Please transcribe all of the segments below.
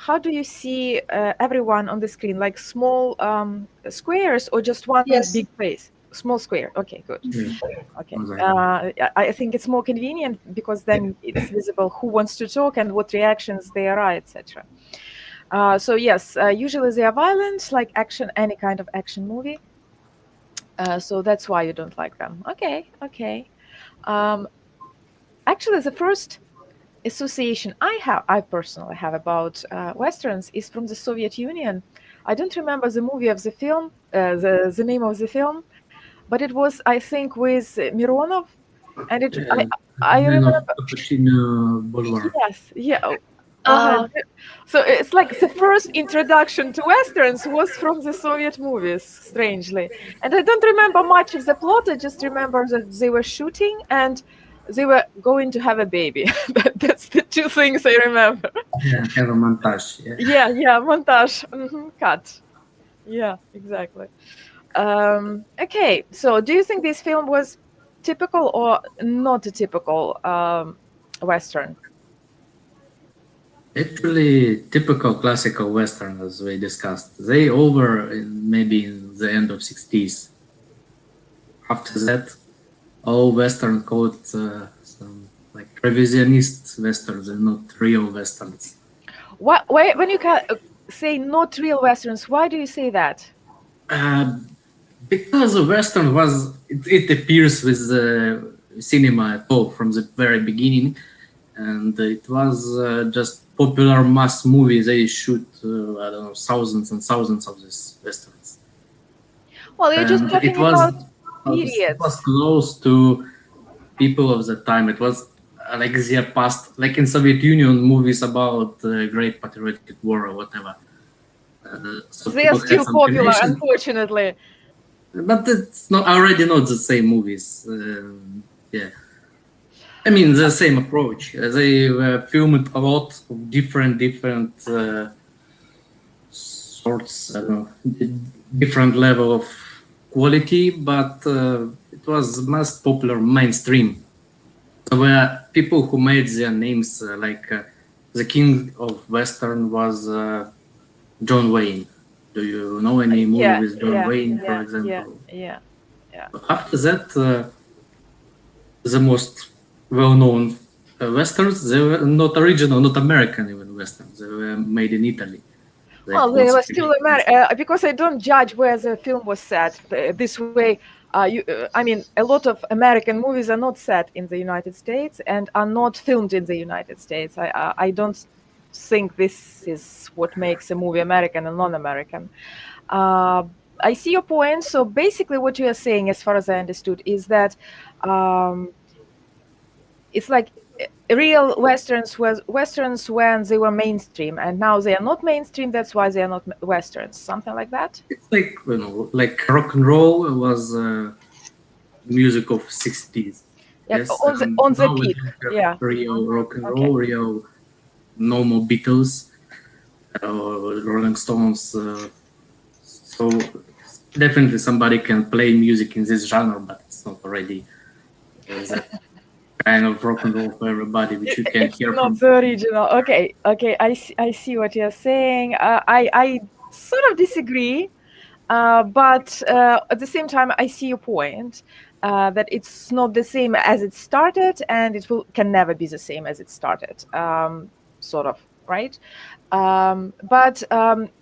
how do you see everyone on the screen? Like small squares or just one Yes. big face? Small square. Okay, good. Yeah, Okay. exactly. I think it's more convenient because then it's visible who wants to talk and what reactions there are, etc. So yes, usually they are violent, like action, any kind of action movie. So that's why you don't like them. Okay, okay. Um, Actually, the first association I personally have about westerns is from the Soviet Union. I don't remember the movie of the film, the name of the film, but it was, I think, with Mironov, and Yeah, I Man of remember. Cappuccino Boulevard. Yes, yeah. Uh-huh. So it's like the first introduction to westerns was from the Soviet movies, strangely. And I don't remember much of the plot. I just remember that they were shooting and they were going to have a baby. That's the two things I remember. Yeah, have a montage. Yeah. Yeah, montage, cut. Yeah, exactly. Okay, so do you think this film was typical or not a typical western? Actually, typical classical Western, as we discussed. They over in maybe in the end of 60s. After that, all Western called some like revisionist Westerns and not real Westerns. Why, when you say not real westerns, why do you say that? Uh, because the Western was, it appears with the cinema at all from the very beginning, and it was just popular mass movie. They shoot, I don't know, thousands and thousands of these Westerns. Well, you're just And talking about it was periods. close to people of the time. It was like their past, like in Soviet Union movies about Great Patriotic War or whatever. So They are people had still some popular, connection, unfortunately. but it's not already not the same movies. Yeah, I mean the same approach. They filmed a lot of different sorts. I don't know, different level of quality, but it was most popular mainstream. There were people who made their names like the king of Western was John Wayne. Do you know any movie Yeah, with John yeah, Wayne, for yeah, yeah, example? yeah, yeah. After that, the most well-known westerns, they were not original, not American even westerns. They were made in Italy. They Well, called they were still Spaghetti westerns. Because I don't judge where the film was set. This way, I mean, a lot of American movies are not set in the United States and are not filmed in the United States. I don't think this is what makes a movie American and non-American. Uh, I see your point. So basically, what you are saying, as far as I understood, is that um, it's like real westerns was westerns when they were mainstream, and now they are not mainstream. That's why they are not westerns. Something like that. It's like like rock and roll was music of 60s. Yeah, Yes, on and the now we peak. don't have Yeah. real rock and Okay. roll, real normal Beatles Rolling Stones. So definitely somebody can play music in this genre, but it's not already that kind of rock and roll for everybody, which you can It's hear not from. the original. Okay. Okay. I see what you're saying. I sort of disagree. But at the same time, I see your point that it's not the same as it started, and can never be the same as it started. Sort of, right? But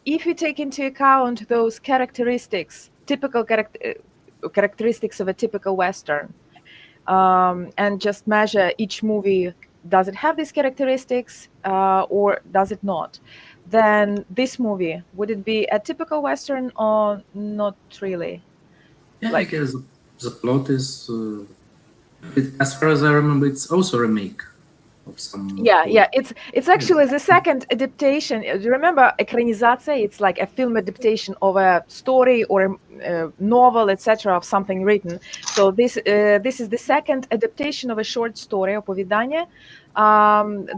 if you take into account those characteristics, typical characteristics of a typical Western, and just measure each movie, does it have these characteristics or does it not? Then this movie, would it be a typical Western or not really? Yeah, I Like, guess the plot is, as far as I remember, it's also a remake of some yeah, old. it's Yeah, actually the second adaptation. Do you remember экранизация? It's like a film adaptation of a story or a novel, etc., of something written. So this is the second adaptation of a short story, оповедание,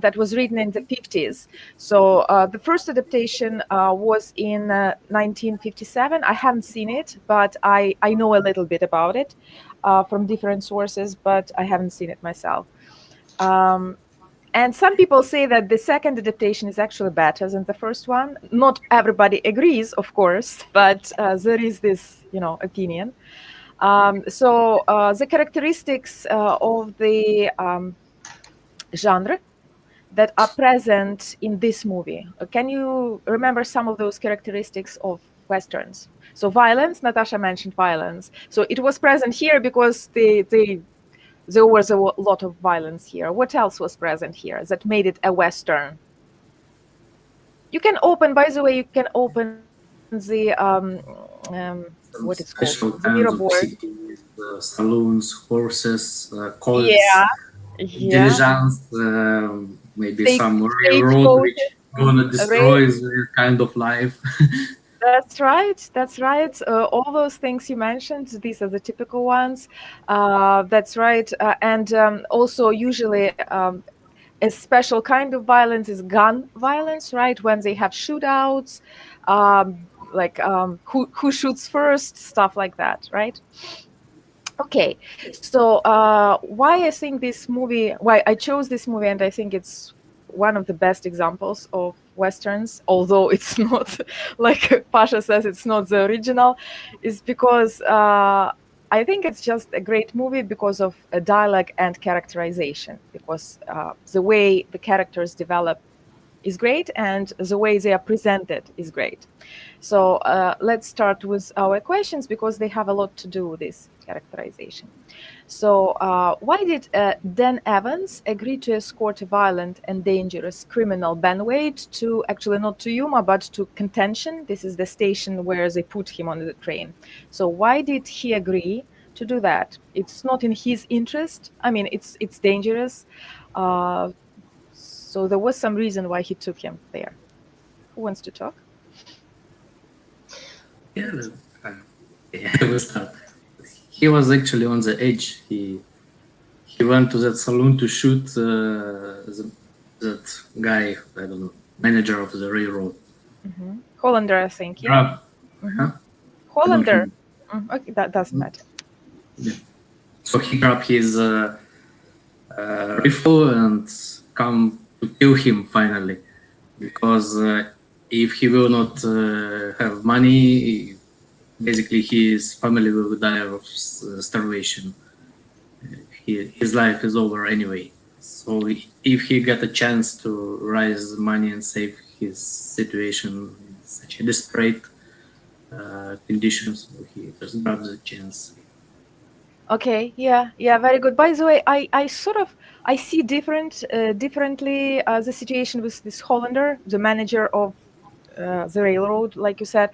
that was written in the 50s. So the first adaptation was in 1957. I haven't seen it, but I know a little bit about it from different sources, but I haven't seen it myself. Um, And some people say that the second adaptation is actually better than the first one. Not everybody agrees, of course, but there is this, opinion. So the characteristics of the genre that are present in this movie. Can you remember some of those characteristics of Westerns? So violence, Natasha mentioned violence. So it was present here because there was a lot of violence here. What else was present here that made it a Western? You can open, by the way, you can open the Some what it's called, special the kinds mirror of board. cities, saloons, horses, colts, Yeah, yeah. diligence, maybe some railroad Stagecoach. which gonna destroy the kind of life. That's right. That's right. All those things you mentioned, these are the typical ones. That's right. And also, usually, a special kind of violence is gun violence, right? When they have shootouts, like who shoots first, stuff like that, right? Okay, so why I chose this movie, and I think it's one of the best examples of Westerns, although it's not, like Pasha says, it's not the original, is because I think it's just a great movie because of a dialogue and characterization, because the way the characters develop is great, and the way they are presented is great. So let's start with our questions because they have a lot to do with this characterization. So why did Dan Evans agree to escort a violent and dangerous criminal Ben Wade to, actually not to Yuma, but to Contention? This is the station where they put him on the train. So why did he agree to do that? It's not in his interest. I mean, it's dangerous. So there was some reason why he took him there. Who wants to talk? Yeah, I will start. He was actually on the edge. He went to that saloon to shoot that guy, I don't know, manager of the railroad. Hollander, I think. Yeah. Grab. Huh? Hollander. Okay, that doesn't matter. Yeah. So he grabbed his rifle and come to kill him finally, because if he will not have money, basically his family will die of starvation. His life is over anyway. So if he got a chance to raise money and save his situation in such a desperate conditions, he just grabbed the chance. Okay, yeah, very good. By the way, I see differently the situation with this Hollander, the manager of the railroad, like you said.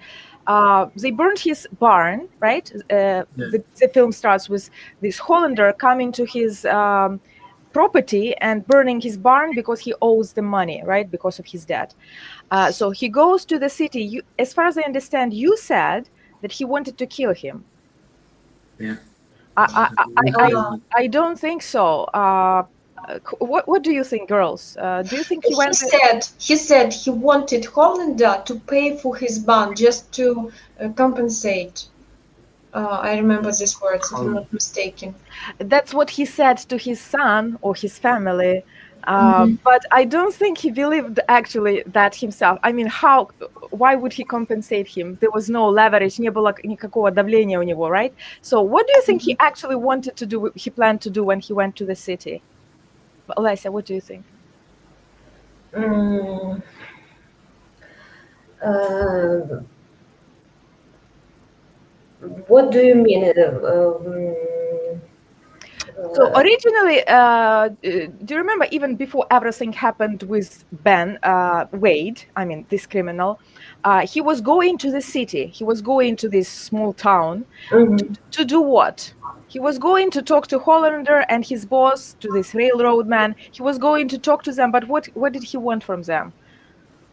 They burned his barn, right? The film starts with this Hollander coming to his property and burning his barn because he owes the money, right? Because of his debt. So he goes to the city. As far as I understand, you said that he wanted to kill him. Yeah. I don't think so. What do you think, girls? Do you think he said he wanted Hollander to pay for his bond just to compensate. I remember these words, if I'm not mistaken. That's what he said to his son or his family. But I don't think he believed actually that himself. I mean, why would he compensate him? There was no leverage, не было никакого давления у него, right? So what do you think he actually wanted to do, he planned to do when he went to the city? Alessia, what do you think? What do you mean? So originally, do you remember even before everything happened with Ben Wade, I mean, this criminal, he was going to the city. He was going to this small town to do what? He was going to talk to Hollander and his boss, to this railroad man. He was going to talk to them, but what did he want from them?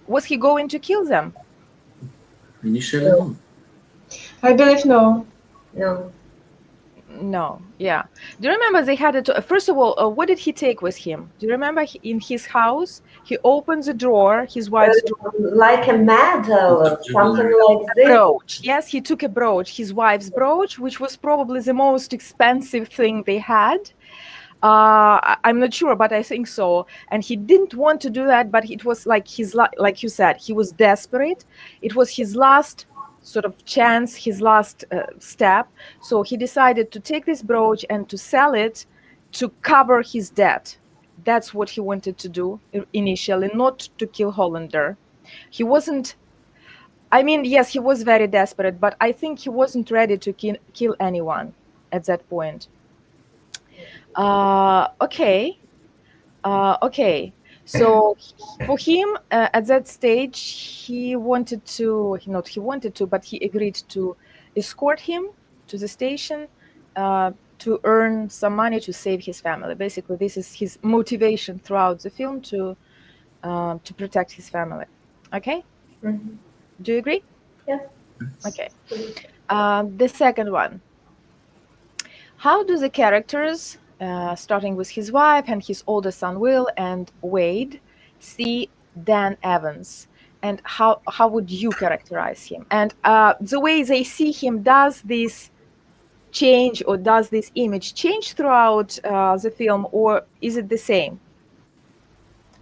Was he going to kill them? Initially, no. I believe no. No, yeah. Do you remember they had it? First of all, what did he take with him? Do you remember in his house, he opened the drawer, his wife's drawer. Like a medal or something like this? Brooch. Yes, he took a brooch, his wife's brooch, which was probably the most expensive thing they had. I'm not sure, but I think so. And he didn't want to do that, but it was like like you said, he was desperate. It was his last sort of chance, his last step. So he decided to take this brooch and to sell it to cover his debt. That's what he wanted to do initially, not to kill Hollander. He wasn't. I mean, yes, he was very desperate, but I think he wasn't ready to kill anyone at that point. Okay. Okay. So for him, at that stage, he wanted to, not he wanted to, but he agreed to escort him to the station to earn some money to save his family. Basically, this is his motivation throughout the film to protect his family. Okay? Mhm. Do you agree? Yeah. Okay. The second one. How do the characters, starting with his wife and his older son Will and Wade, see Dan Evans? And how would you characterize him? And the way they see him, does this change or does this image change throughout the film, or is it the same?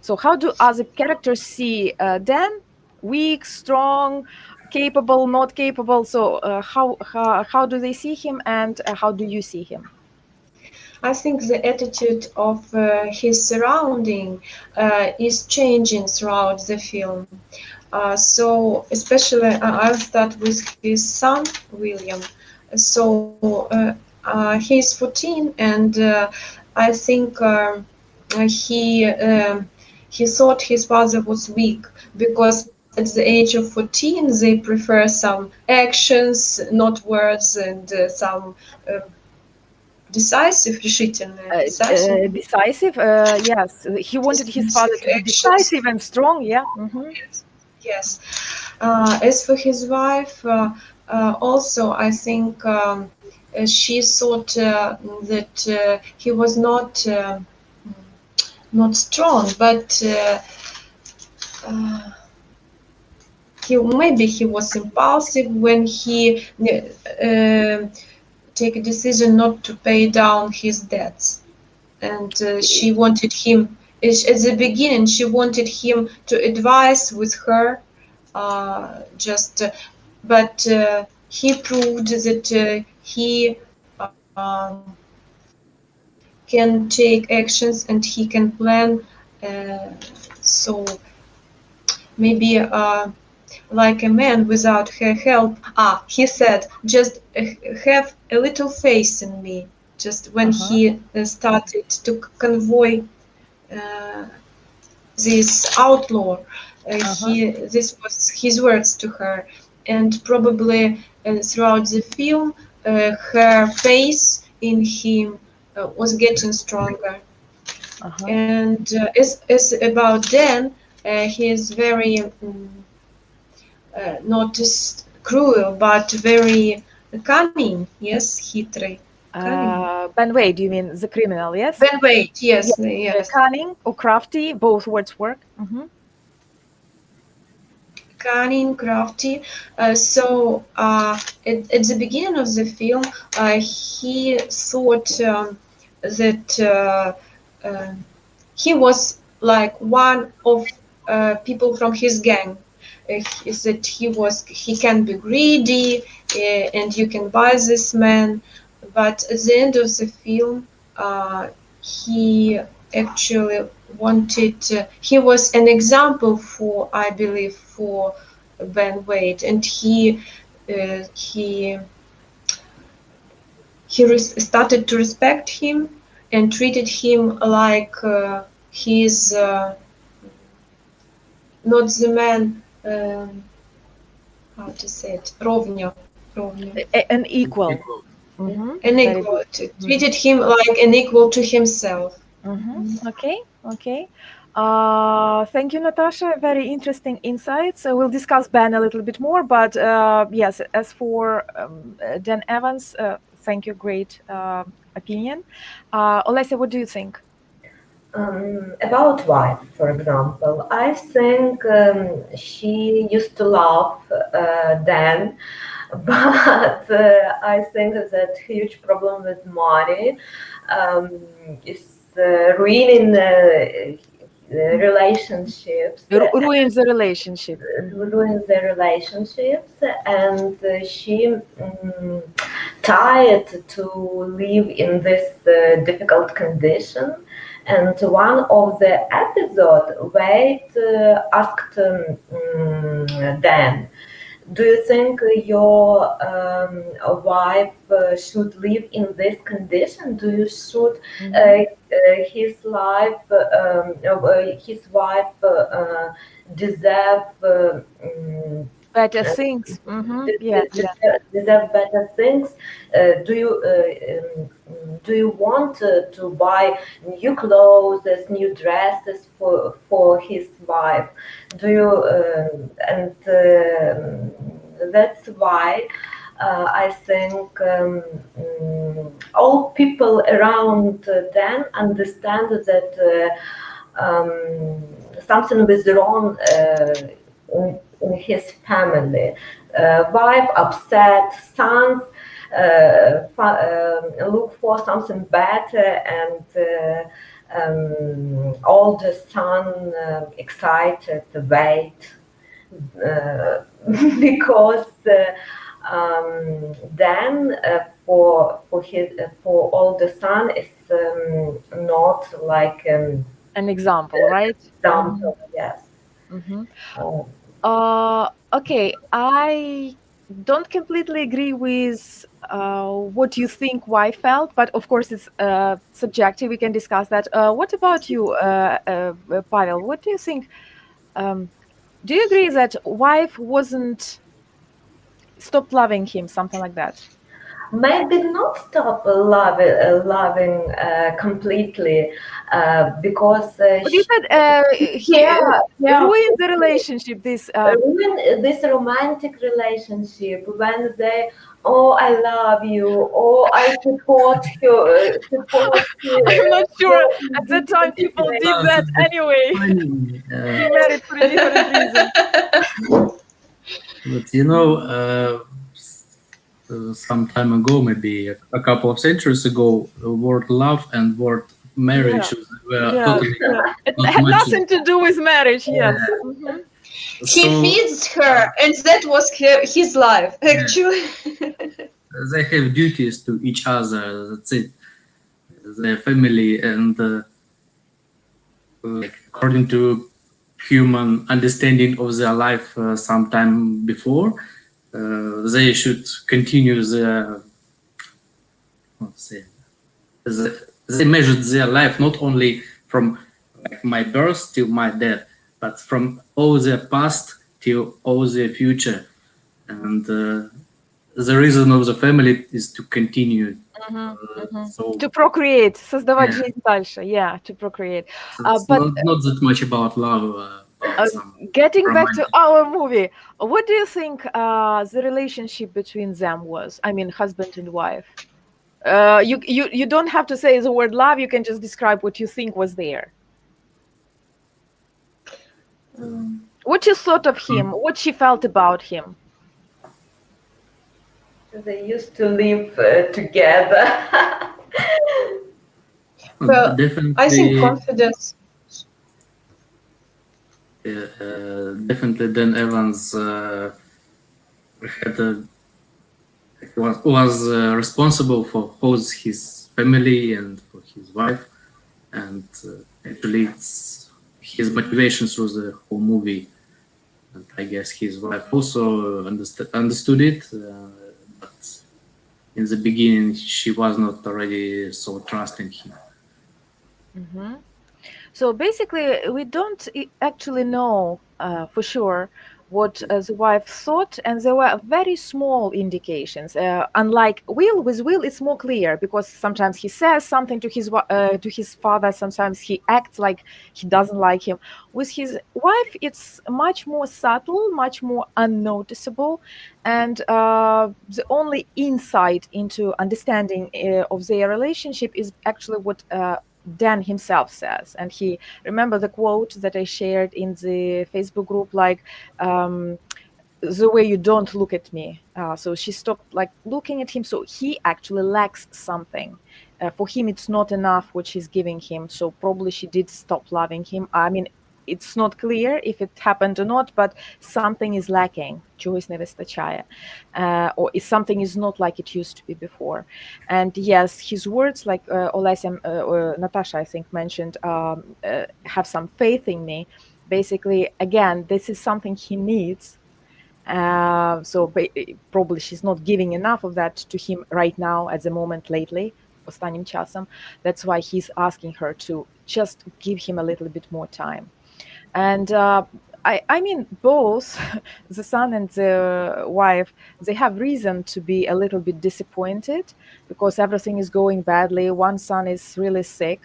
So how do other characters see Dan? Weak, strong, capable, not capable? So how do they see him, and how do you see him? I think the attitude of his surrounding is changing throughout the film. So especially I'll start with his son William. So he's 14, and I think he thought his father was weak because at the age of 14 they prefer some actions, not words, and some decisive, решительное, decisive, Decisive, yes. He wanted his father decisive to be actions. decisive and strong, yeah. Mm-hmm. Yes. Yes. As for his wife, also I think she thought that he was not strong, but uh, he was impulsive when he take a decision not to pay down his debts, and she wanted him. At the beginning, she wanted him to advise with her, just, but he proved that he can take actions and he can plan. So maybe like a man without her help. He said, just have a little faith in me. Just when Uh-huh. he started to convoy uh, this outlaw, Uh-huh. this was his words to her, and probably throughout the film, her faith in him was getting stronger. Uh-huh. And as about Dan, he is very not just cruel, but very cunning. Yes, хитрый, cunning. Ben Wade, you mean the criminal, yes? Ben Wade, yes, Yes. yes. Cunning or crafty, both words work. Mm-hmm. Cunning, crafty. So at the beginning of the film, he thought that uh, he was like one of people from his gang. That he can be greedy, and you can buy this man. But at the end of the film, he actually wanted. He was an example for, I believe, for Ben Wade, and he started to respect him and treated him like he's not the man. How to say it? Ровня. An equal. Equal. Mm-hmm. An Very equal. good. Treated him like an equal to himself. Mm-hmm. Okay. Okay. Thank you, Natasha. Very interesting insights. We'll discuss Ben a little bit more, but yes, as for Dan Evans, thank you. Great opinion. Olesya, what do you think? About wife, for example, I think she used to love Dan, but I think that huge problem with money is ruining relationships. Ruins the relationship. Ruins their relationships, and she tired to live in this difficult condition. And one of the episode, Wade asked Dan, do you think your wife should live in this condition? Do you should his life, his wife deserve Better things. Yeah. deserve better things? Do you want to buy new clothes, new dresses for his wife? Do you and that's why I think all people around them understand that something was wrong in his family. Wife upset, sons look for something better, and older son excited, wait, because then for older son is not like An example, right? example, yes. Okay, I don't completely agree with what you think why felt, but of course it's subjective. We can discuss that. What about you, Pavel? What do you think? Do you agree that wife wasn't stopped loving him, something like that? Maybe not stop loving completely, because But you said he ruined the relationship. This ruin this romantic relationship when they, oh, I love you, oh, I support you, I'm not sure at that time people did that anyway. He married for a different reason. But some time ago, maybe a couple of centuries ago, the word love and word marriage were totally It not had much. nothing to do with marriage. Yes. He feeds her, and that was his life, actually. They have duties to each other. That's it. Their family, and like according to human understanding of their life, sometime before, they should continue their, they measured their life not only from like my birth till my death, but from all their past till all their future. And the reason of the family is to continue. So To procreate, создавать жизнь дальше. Yeah, to procreate. it's But not that much about love. getting back to our movie, what do you think the relationship between them was? I mean, husband and wife. You don't have to say the word love. You can just describe what you think was there. What you thought of him? What she felt about him? they used to live together. Well, definitely, I think confidence. definitely, Dan Evans had was responsible for both his family and for his wife, and actually, it's his motivation through the whole movie. And I guess his wife also understood it, but in the beginning, she was not already so trusting him. So basically, we don't actually know for sure what the wife thought, and there were very small indications. Unlike Will, with Will, it's more clear because sometimes he says something to his father, sometimes he acts like he doesn't like him. With his wife, it's much more subtle, much more unnoticeable, and the only insight into understanding of their relationship is actually what Dan himself says. And he, remember the quote that I shared in the Facebook group, like, the way you don't look at me. So she stopped like looking at him. So he actually lacks something. For him, it's not enough what she's giving him. So probably she did stop loving him. I mean, it's not clear if it happened or not, but something is lacking. Чогось не вистачає. Or if something is not like it used to be before. And yes, his words, like Olesya, Natasha, I think, mentioned, have some faith in me. Basically, again, this is something he needs. So probably she's not giving enough of that to him right now at the moment lately, останнім часом. That's why he's asking her to just give him a little bit more time. And I mean, both the son and the wife, they have reason to be a little bit disappointed because everything is going badly. One son is really sick,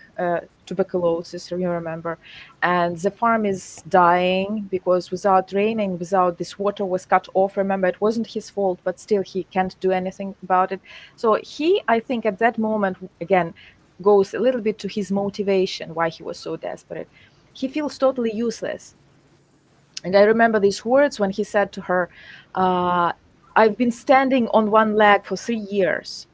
tuberculosis, you remember, and the farm is dying because without raining, without this water was cut off. Remember, it wasn't his fault, but still he can't do anything about it. So he, I think, at that moment, again, goes a little bit to his motivation, why he was so desperate. He feels totally useless. And I remember these words when he said to her, I've been standing on one leg for 3 years,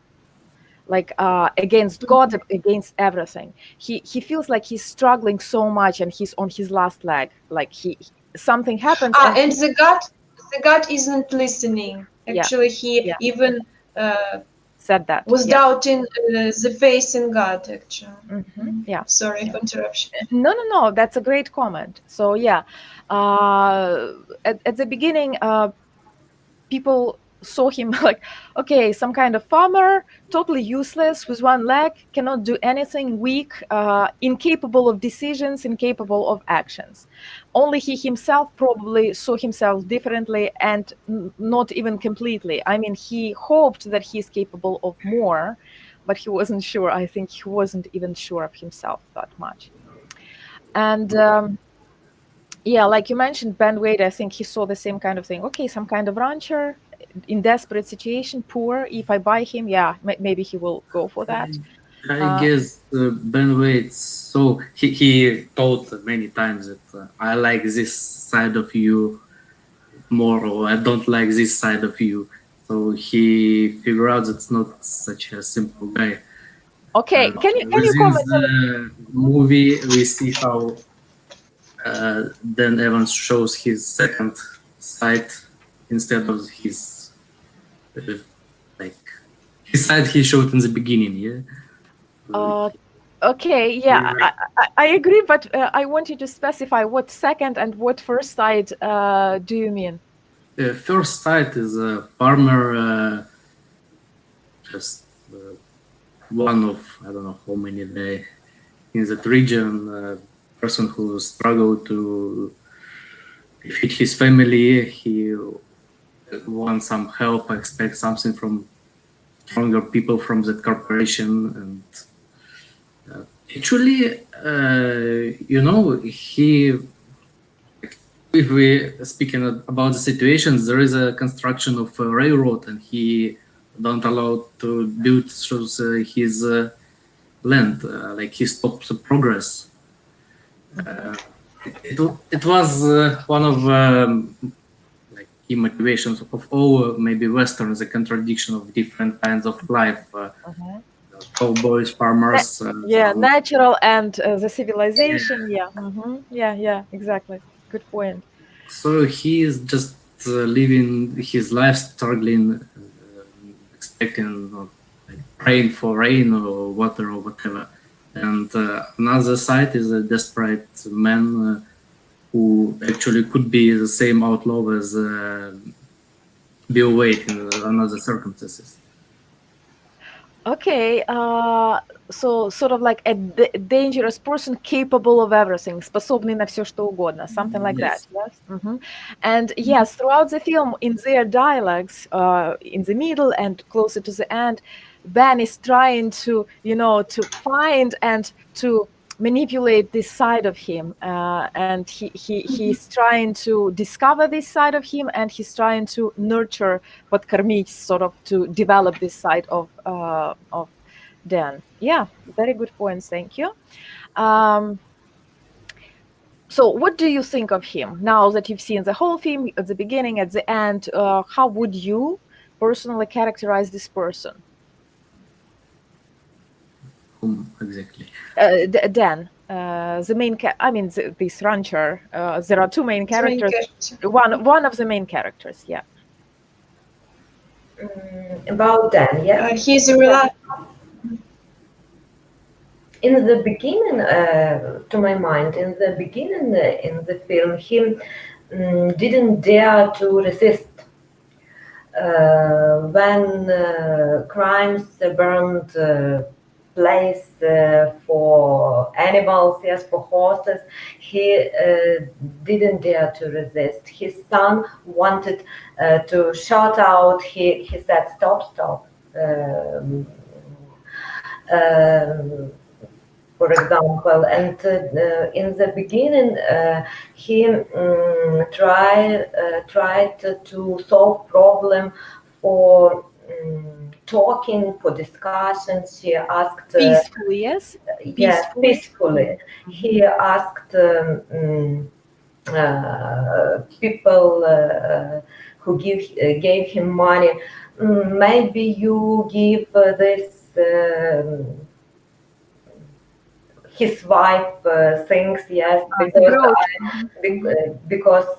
like against God, against everything. He feels like he's struggling so much and he's on his last leg. Like something happens. And the God isn't listening. Actually, he even said that. Was doubting the faith in God, actually. Yeah. Sorry for interruption. No. That's a great comment. So yeah, at the beginning, people saw him like, okay, some kind of farmer, totally useless with one leg, cannot do anything, weak, incapable of decisions, incapable of actions. Only he himself probably saw himself differently and not even completely. I mean, he hoped that he's capable of more, but he wasn't sure. I think he wasn't even sure of himself that much. And yeah, like you mentioned, Ben Wade, I think he saw the same kind of thing. Okay, some kind of rancher in desperate situation, poor. If I buy him, yeah, maybe he will go for that. I guess Ben Wade, so he told many times that I like this side of you more, or I don't like this side of you. So he figured out that it's not such a simple guy. Okay, can you within comment? The movie, we see how Dan Evans shows his second side instead of his like his side he showed in the beginning. Yeah. Okay, yeah, I agree, but I want you to specify what second and what first side do you mean? The first side is a farmer, just one of I don't know how many they in that region. Person who struggled to feed his family. He wants some help, expects something from stronger people from that corporation, and actually, he. If we speaking about the situations, there is a construction of a railroad, and he don't allow to build through his land, like he stops the progress. It was one of like key motivations of all maybe Western, the contradiction of different kinds of life, cowboys, farmers. Natural and the civilization. Yeah, exactly. Good point. So he is just living his life, struggling, expecting, like praying for rain or water or whatever. And another side is a desperate man who actually could be the same outlaw as Bill Wade in another circumstances. Okay, so sort of like a dangerous person capable of everything, способный на все что угодно, something like that, yes? And yes, throughout the film, in their dialogues, in the middle and closer to the end, Ben is trying to, to find and to manipulate this side of him, and he's trying to discover this side of him, and he's trying to nurture, подкормить, sort of to develop this side of Dan. Yeah, very good points. Thank you. So, what do you think of him now that you've seen the whole film at the beginning, at the end? How would you personally characterize this person? Whom exactly? Dan, the main. This rancher. There are two main The main characters. character. One of the main characters. Yeah. About Dan, yes. He's a reliable. In the beginning, to my mind, in the beginning in the film, he didn't dare to resist when crimes burned place for animals, yes, for horses. He didn't dare to resist. His son wanted to shout out. He said, "Stop, stop." For example, and in the beginning, he tried to solve problem for talking, for discussions. He asked Peacefully, yes. yes, peacefully. He asked people who gave him money. Maybe you give this. His wife thinks yes, because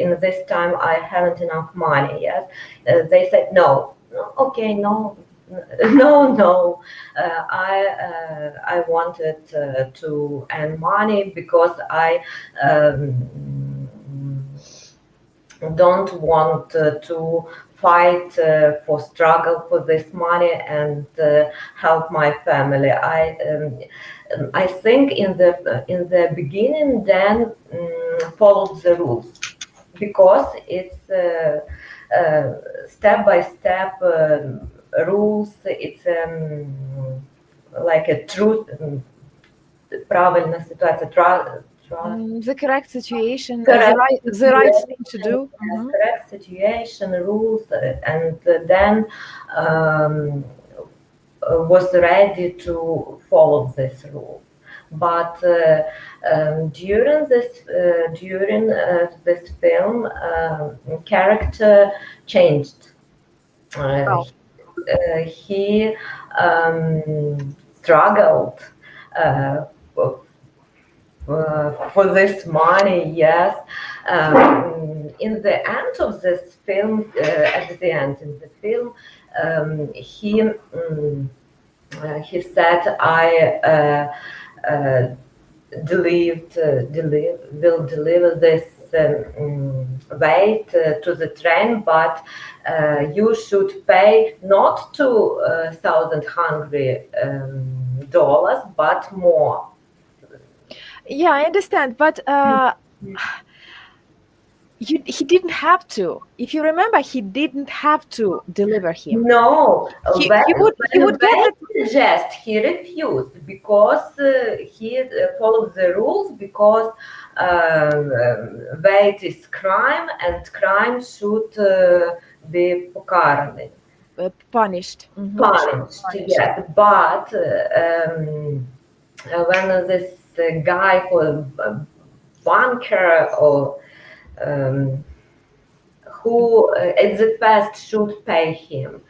in this time I haven't enough money. Yes, they said no. Okay, no, no. I wanted to earn money because I don't want to fight for struggle for this money and help my family. I think in the beginning, Dan followed the rules because it's step by step rules. It's like a truth, правильная ситуация. The correct situation, Correct the right thing to do. Yes, correct situation, rules, and then was ready to follow this rule. But during this film, character changed. He struggled for this money, yes. In the end of this film, at the end in the film, he said, "I will deliver this weight to the train, but you should pay not $2,000 hungry dollars, but more." Yeah, I understand, but he didn't have to. If you remember, he didn't have to deliver him. No, he would get suggest he refused because he followed the rules because weight is crime and crime should be покараний. Punished. Punished, yes. But when this guy for banker or who at the past should pay him.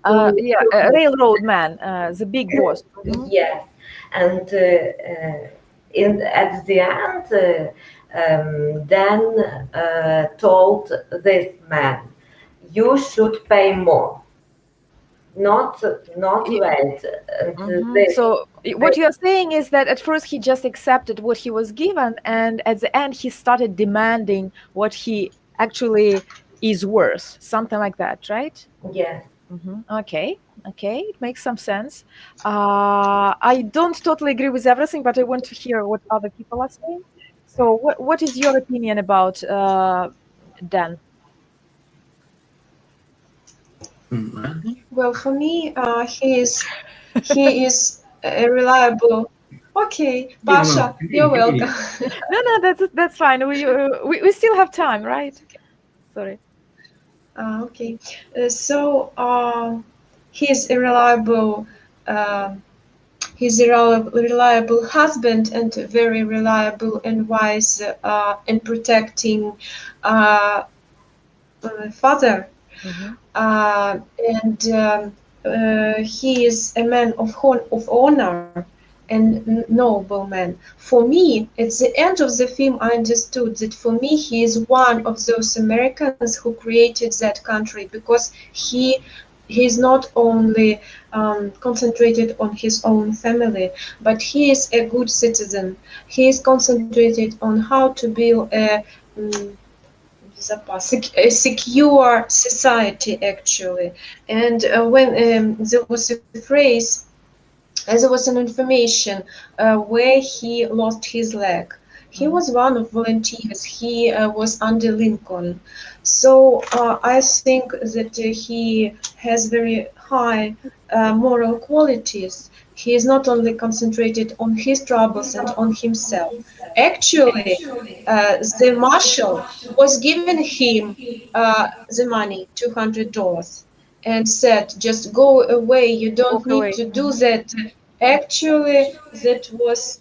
Railroad man, the big boss. Yes, and at the end, Dan told this man, "You should pay more, not less." So what you're saying is that at first he just accepted what he was given, and at the end he started demanding what he actually is worth, something like that, right? Yes. Okay, it makes some sense. I don't totally agree with everything, but I want to hear what other people are saying. So what is your opinion about Dan? Well, for me, he is a reliable. Okay, Pasha, you're welcome. No, that's fine. We still have time, right? Sorry. Okay, so he's a reliable. He's a reliable husband and very reliable and wise in protecting father. And he is a man of honor and noble man. For me, at the end of the film, I understood that for me, he is one of those Americans who created that country because he is not only concentrated on his own family, but he is a good citizen. He is concentrated on how to build mm, a secure society actually. And when there was a phrase, there was an information where he lost his leg. He was one of volunteers. He was under Lincoln. So I think that he has very high moral qualities. He is not only concentrated on his troubles and on himself. Actually, the marshal was giving him the money, $200, and said, "Just go away. You don't Walk need away. to do that." Actually, that was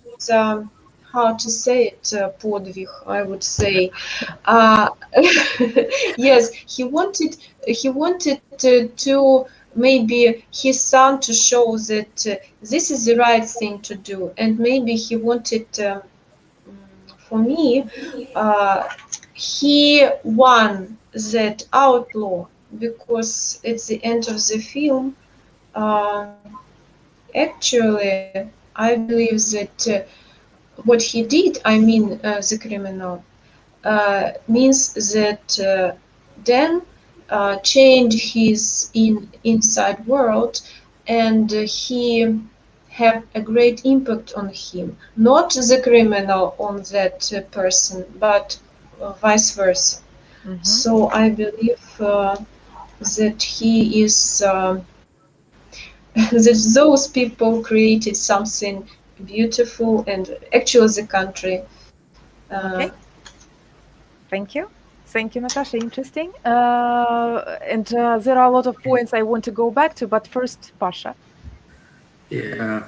how to say it, podvig, I would say. Uh, yes, he wanted to maybe his son to show that this is the right thing to do, and maybe he wanted. For me, uh, he won that outlaw because at the end of the film, uh, actually, I believe that what he did, I mean the criminal, means that Dan changed his inside world, and he have a great impact on him. Not the criminal on that person, but vice versa. So I believe that he is that those people created something beautiful and actually the country. Okay. Thank you. Thank you, Natasha. Interesting. And there are a lot of points I want to go back to, but first, Pasha. Yeah,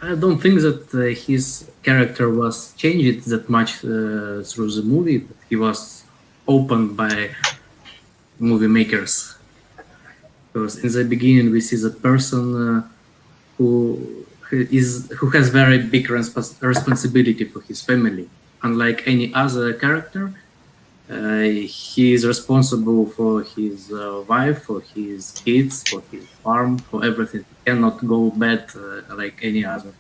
I don't think that his character was changed that much through the movie. But he was opened by movie makers because in the beginning we see the person who has very big responsibility for his family. Unlike any other character, he is responsible for his wife, for his kids, for his farm, for everything. He cannot go bad like any other.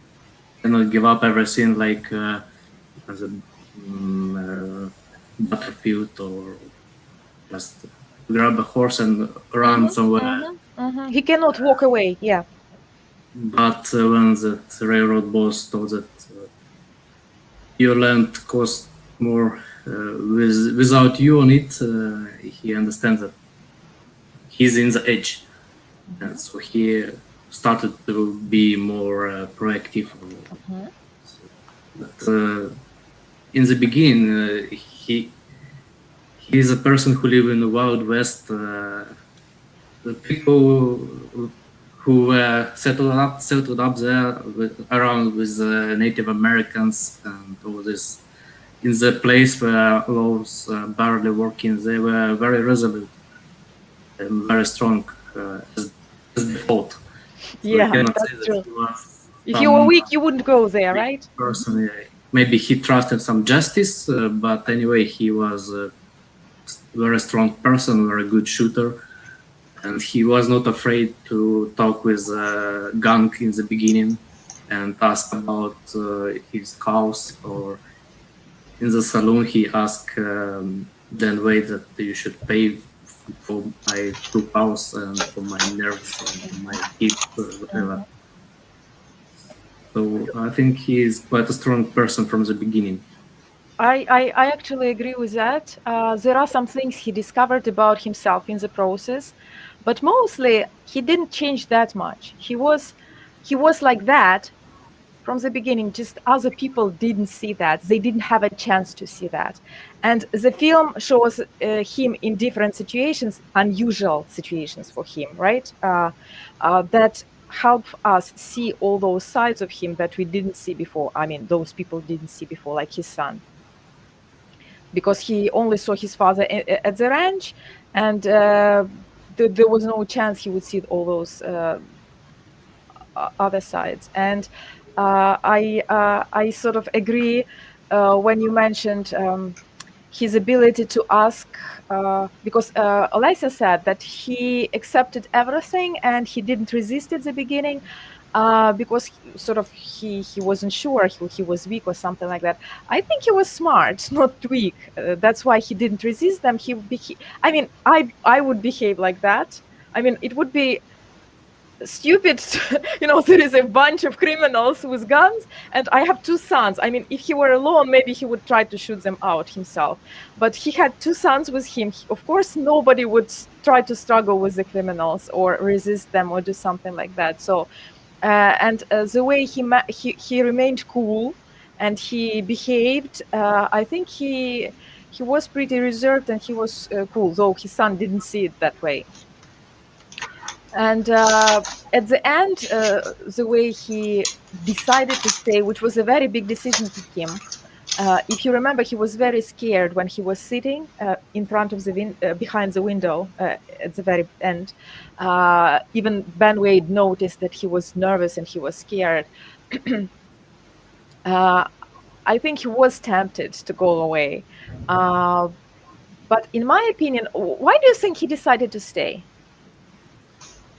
Cannot give up everything like as a battlefield or just grab a horse and run somewhere. He cannot walk away. Yeah. But when that railroad boss told that your land costs more without you on it, he understands that he's in the edge, and so he started to be more proactive. But in the beginning, he is a person who live in the Wild West. The people who settled up there around with Native Americans and all this, in the place where laws barely working, they were very resolute and very strong as default. So Yeah, I cannot say that's that true. he was If you were some weak, you wouldn't go there, right? person. Maybe he trusted some justice, but anyway, he was a very strong person, very good shooter, and he was not afraid to talk with Gang in the beginning and ask about his cows, or in the saloon he asked Dan Wade that you should pay for my 2 cows and for my nerves and for my teeth, whatever. So I think he is quite a strong person from the beginning. I actually agree with that. There are some things he discovered about himself in the process, but mostly he didn't change that much. He was like that from the beginning. Just other people didn't see that. They didn't have a chance to see that. And the film shows him in different situations, unusual situations for him, right? That help us see all those sides of him that we didn't see before. I mean, those people didn't see before, like his son, because he only saw his father at the ranch, and there was no chance he would see all those other sides. And I sort of agree when you mentioned his ability to ask, because Olesa said that he accepted everything and he didn't resist at the beginning, because he wasn't sure, he was weak or something like that. I think he was smart, not weak. That's why he didn't resist them. I mean, I would behave like that. I mean, it would be stupid. There is a bunch of criminals with guns and I have two sons. I mean, if he were alone, maybe he would try to shoot them out himself, but he had two sons with him. Of course nobody would try to struggle with the criminals or resist them or do something like that. So and the way he remained cool and he behaved, I think he was pretty reserved and he was cool, though his son didn't see it that way. And at the end, the way he decided to stay, which was a very big decision for him. If you remember, he was very scared when he was sitting in front of behind the window at the very end. Even Ben Wade noticed that he was nervous and he was scared. I think he was tempted to go away. But in my opinion, why do you think he decided to stay?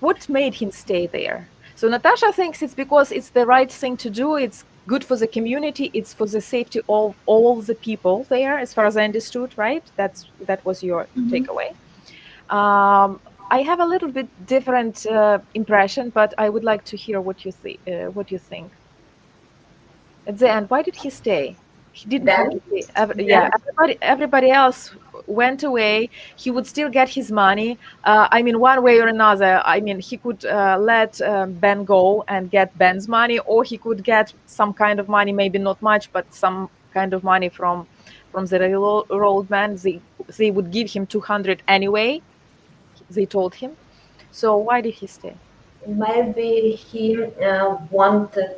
What made him stay there? So Natasha thinks it's because it's the right thing to do. It's good for the community. It's for the safety of all the people there, as far as I understood, right? That was your takeaway. I have a little bit different impression, but I would like to hear what you think. At the end, why did he stay? He didn't have to stay. Yeah, everybody else went away. He would still get his money. I mean, one way or another. I mean, he could let Ben go and get Ben's money, or he could get some kind of money, maybe not much, but some kind of money from the railroad man. They would give him 200 anyway, they told him. So why did he stay? Maybe he wanted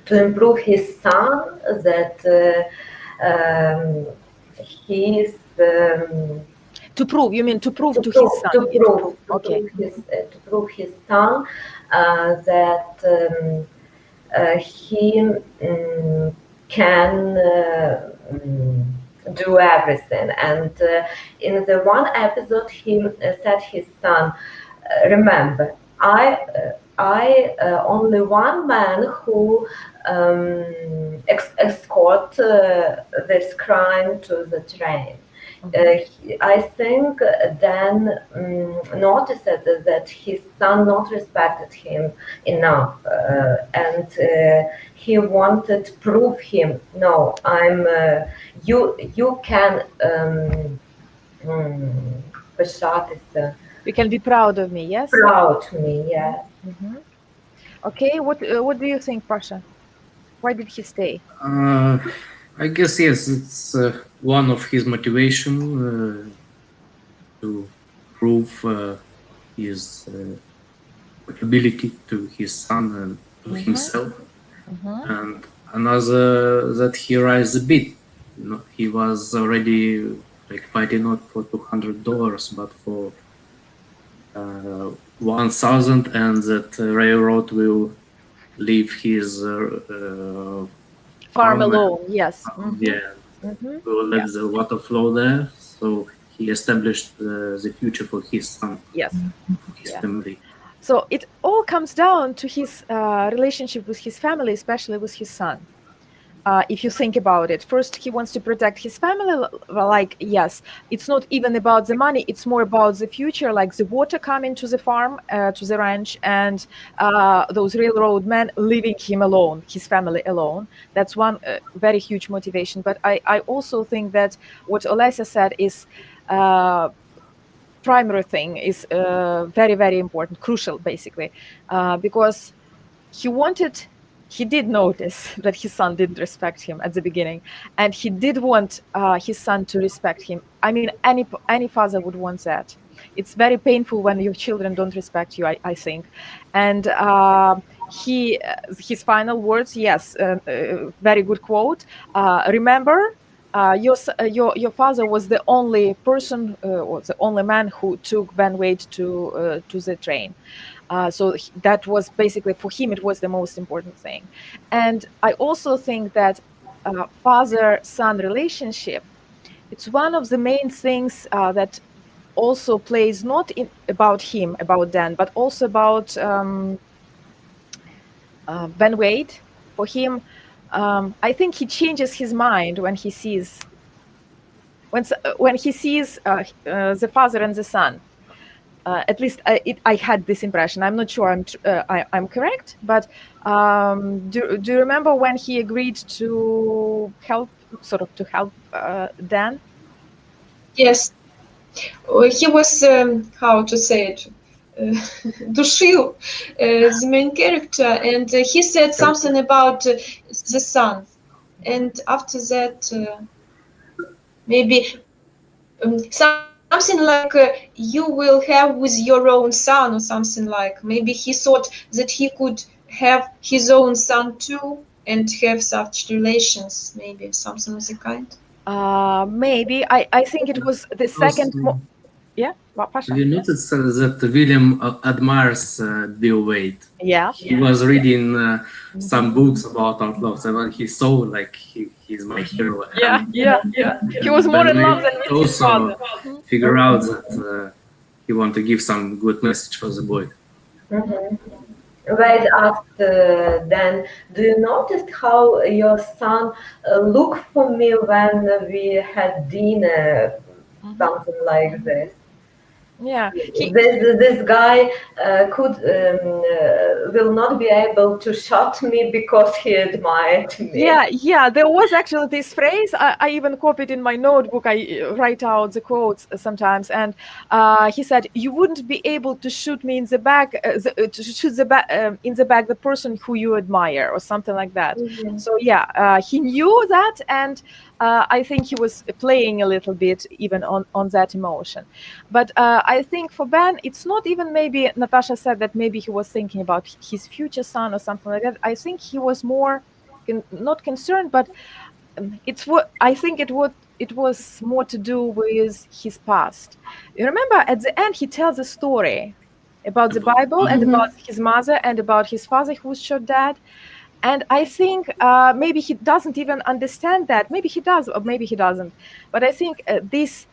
to improve his son, that he is to prove. You mean to prove to his son? To prove his son that he can do everything. And in the one episode, he said his son, remember, I only one man who escort this crime to the train. I think Dan noticed that his son not respected him enough, and he wanted to prove him, no, I'm you can you can be proud of me, yes? Proud of me, yes. Mm-hmm. Okay, what do you think, Pasha? Why did he stay? I guess, yes, it's one of his motivation to prove his ability to his son and to himself. And another, that he rise a bit. He was already like fighting not for $200, but for 1,000, and that railroad will leave his farm alone. Yes. Yeah, will let the water flow there. So he established the future for his son. Yes. His family. So it all comes down to his relationship with his family, especially with his son. If you think about it, first he wants to protect his family. Like, yes, it's not even about the money, it's more about the future, like the water coming to the farm, to the ranch, and those railroad men leaving him alone, his family alone. That's one very huge motivation. But I also think that what Olesa said is primary thing, is very, very important, crucial, basically, because he did notice that his son didn't respect him at the beginning, and he did want his son to respect him. I mean, any father would want that. It's very painful when your children don't respect you, I think. And his final words, yes, very good quote. Remember, your father was the only person or the only man who took Ben Wade to the train. So that was basically, for him, it was the most important thing. And I also think that father-son relationship, it's one of the main things that also plays not about him, about Dan, but also about Ben Wade. For him, I think he changes his mind when he sees the father and the son. At least I had this impression. I'm not sure I'm correct, but do you remember when he agreed to help Dan? Yes, he was how to say it, душил the main character, and he said something about the son, and after that maybe something like you will have with your own son, or something like, maybe he thought that he could have his own son too and have such relations, maybe something of the kind. Maybe I think it was the second. Also, Yeah, Pasha. you noticed that William admires Bill Wade. Yeah. He was reading some books about outlaws, and when he saw like he's my hero. Yeah, And yeah, yeah. He was more in love than with his father. also figure out that he want to give some good message for the boy. Wade asked Dan, do you notice how your son looked for me when we had dinner, something like this? Yeah, This guy will not be able to shot me because he admired me. Yeah. There was actually this phrase. I even copied in my notebook. I write out the quotes sometimes, and he said, "You wouldn't be able to shoot me in the back, to shoot in the back the person who you admire," or something like that. So yeah, he knew that, and I think he was playing a little bit even on that emotion. But I think for Ben, it's not even, maybe Natasha said that maybe he was thinking about his future son or something like that. I think he was more not concerned, but it's what I think it was more to do with his past. You remember at the end he tells a story about the Bible and about his mother and about his father who was shot dead. And I think maybe he doesn't even understand that. Maybe he does, or maybe he doesn't. But I think this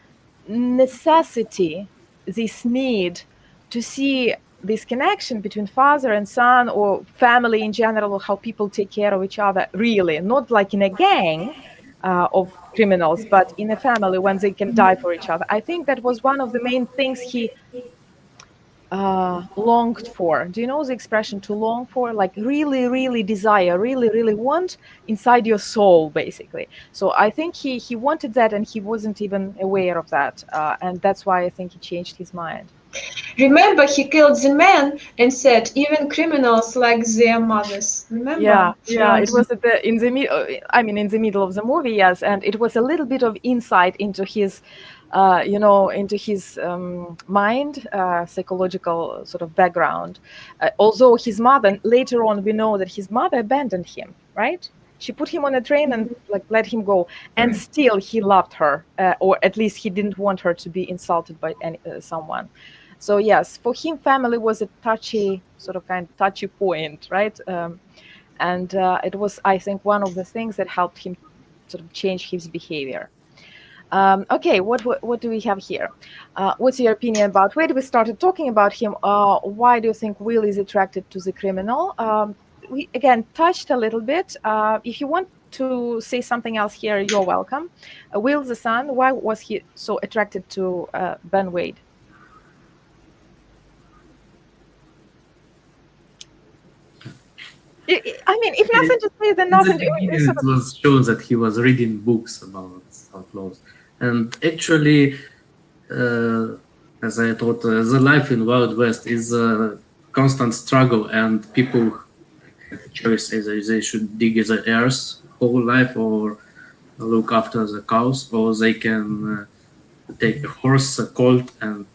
necessity, this need to see this connection between father and son, or family in general, or how people take care of each other, really, not like in a gang of criminals, but in a family when they can die for each other. I think that was one of the main things he longed for. Do you know the expression to long for? Like really, really desire, really, really want inside your soul, basically. So I think he wanted that, and he wasn't even aware of that, and that's why I think he changed his mind. Remember, he killed the man and said, even criminals like their mothers. Remember? Yeah. It was in the middle of the movie, yes, and it was a little bit of insight into his, into his mind, psychological sort of background. Although his mother, later on, we know that his mother abandoned him, right? She put him on a train and like let him go, and still he loved her, or at least he didn't want her to be insulted by someone. So yes, for him, family was a touchy point, right? And it was, I think, one of the things that helped him sort of change his behavior. Okay, what do we have here? What's your opinion about Wade? We started talking about him. Why do you think Will is attracted to the criminal? We again touched a little bit. If you want to say something else here, you're welcome. Will, the son, why was he so attracted to Ben Wade? I mean, if nothing to say, then nothing. It was shown that he was reading books about outlaws, and actually, as I thought, the life in Wild West is a constant struggle, and people have a choice either they should dig the earth whole life or look after the cows, or they can take a horse, a colt, and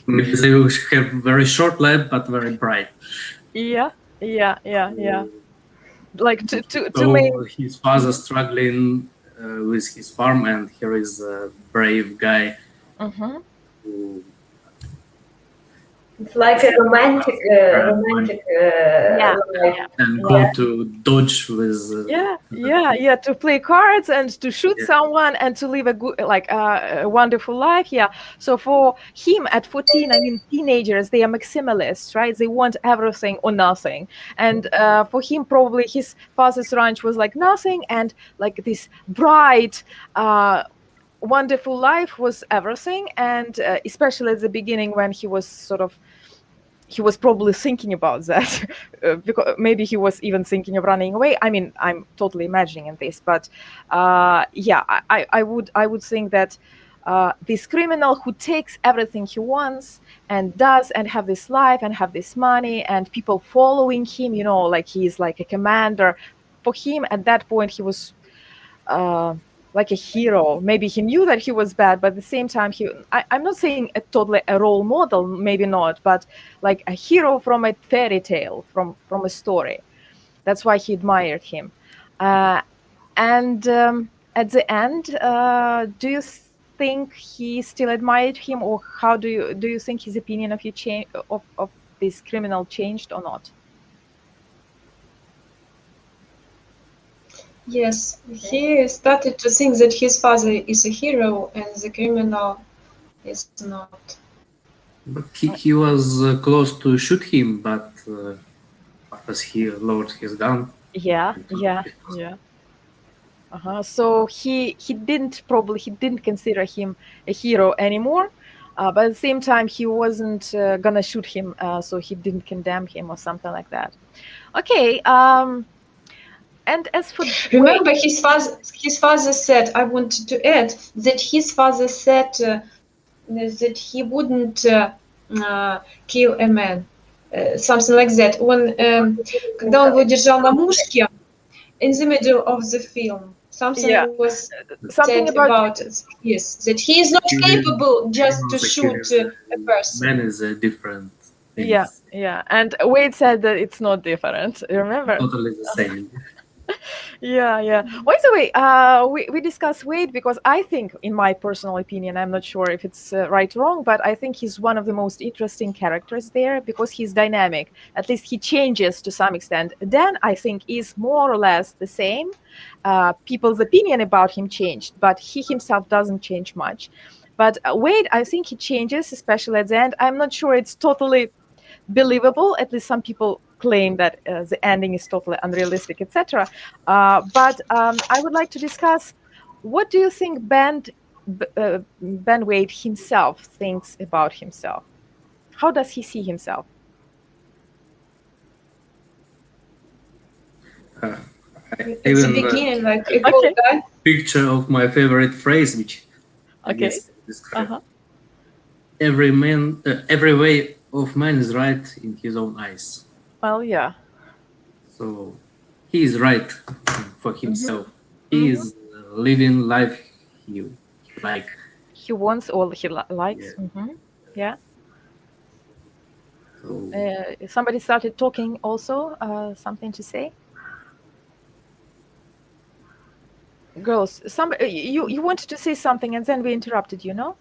maybe they will have very short life but very bright. Yeah. Like to so make his father struggling with his farm, and here is a brave guy Mm-hmm. who It's like a romantic, Yeah. life. and Yeah. go to Dodge with Yeah, to play cards and to shoot Yeah. someone and to live a good, a wonderful life. Yeah. So for him at 14, I mean, teenagers, they are maximalists, right? They want everything or nothing. And for him, probably his father's ranch was like nothing, and like this bright, wonderful life was everything. And especially at the beginning when he was probably thinking about that because maybe he was even thinking of running away. I mean, I'm totally imagining this, but yeah, I would think that this criminal who takes everything he wants and does and have this life and have this money and people following him, like he's like a commander. For him at that point, he was like a hero. Maybe he knew that he was bad, but at the same time, I'm not saying totally a role model, maybe not, but like a hero from a fairy tale, from a story. That's why he admired him. And at the end, do you think he still admired him, or how do you think his opinion of you of this criminal changed or not? Yes, he started to think that his father is a hero and the criminal is not. But he was close to shoot him, but as he lowered his gun. Yeah. So he didn't consider him a hero anymore, but at the same time he wasn't gonna shoot him, so he didn't condemn him or something like that. Okay. And as for Remember, his father said, I wanted to add that his father said that he wouldn't kill a man. Something like that. Когда он его держал на мушке, in the middle of the film, something yeah, was something said about about it. Yes, that he is not capable just to shoot a person. Man is a different thing. yeah, and Wade said that it's not different. Remember? Totally the same. Yeah. By the way, we discussed Wade because I think, in my personal opinion, I'm not sure if it's right or wrong, but I think he's one of the most interesting characters there because he's dynamic. At least he changes to some extent. Dan, I think, is more or less the same. People's opinion about him changed, but he himself doesn't change much. But Wade, I think he changes, especially at the end. I'm not sure it's totally believable. At least some people claim that the ending is totally unrealistic, etc. But I would like to discuss, what do you think Ben Wade himself thinks about himself? How does he see himself? At Even the beginning, like a Okay. cool guy. picture of my favorite phrase, which I Okay. guess describe Uh-huh. every way of man is right in his own eyes. Well, yeah. So he is right for himself. He is living life he like. He wants all he likes. Yeah. So, Somebody started talking also. Something to say? Girls, you wanted to say something and then we interrupted you, no?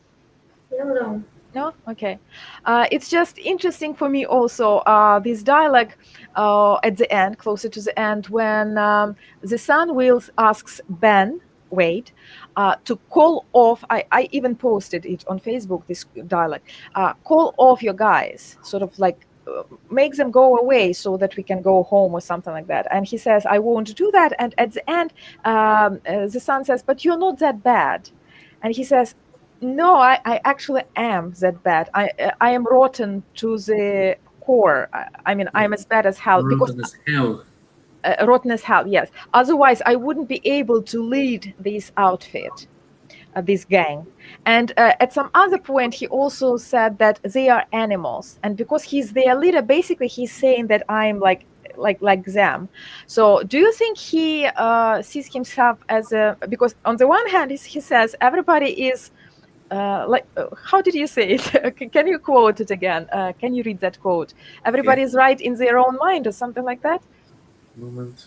No. No? Okay. It's just interesting for me also, this dialogue at the end, closer to the end, when the son Wills asks Ben Wade to call off, I even posted it on Facebook, this dialogue, call off your guys, sort of like make them go away so that we can go home or something like that. And he says, I won't do that. And at the end, the son says, but you're not that bad. And he says, no, I actually am that bad. I am rotten to the core. I mean, I'm as bad as hell. Because rotten as hell. rotten as hell, yes. Otherwise, I wouldn't be able to lead this outfit, this gang. And at some other point, he also said that they are animals. And because he's their leader, basically, he's saying that I'm like them. So do you think he sees himself as a... Because on the one hand, he says everybody is... how did you say it? Can you quote it again? Can you read that quote? Everybody is right in their own mind or something like that? Moment.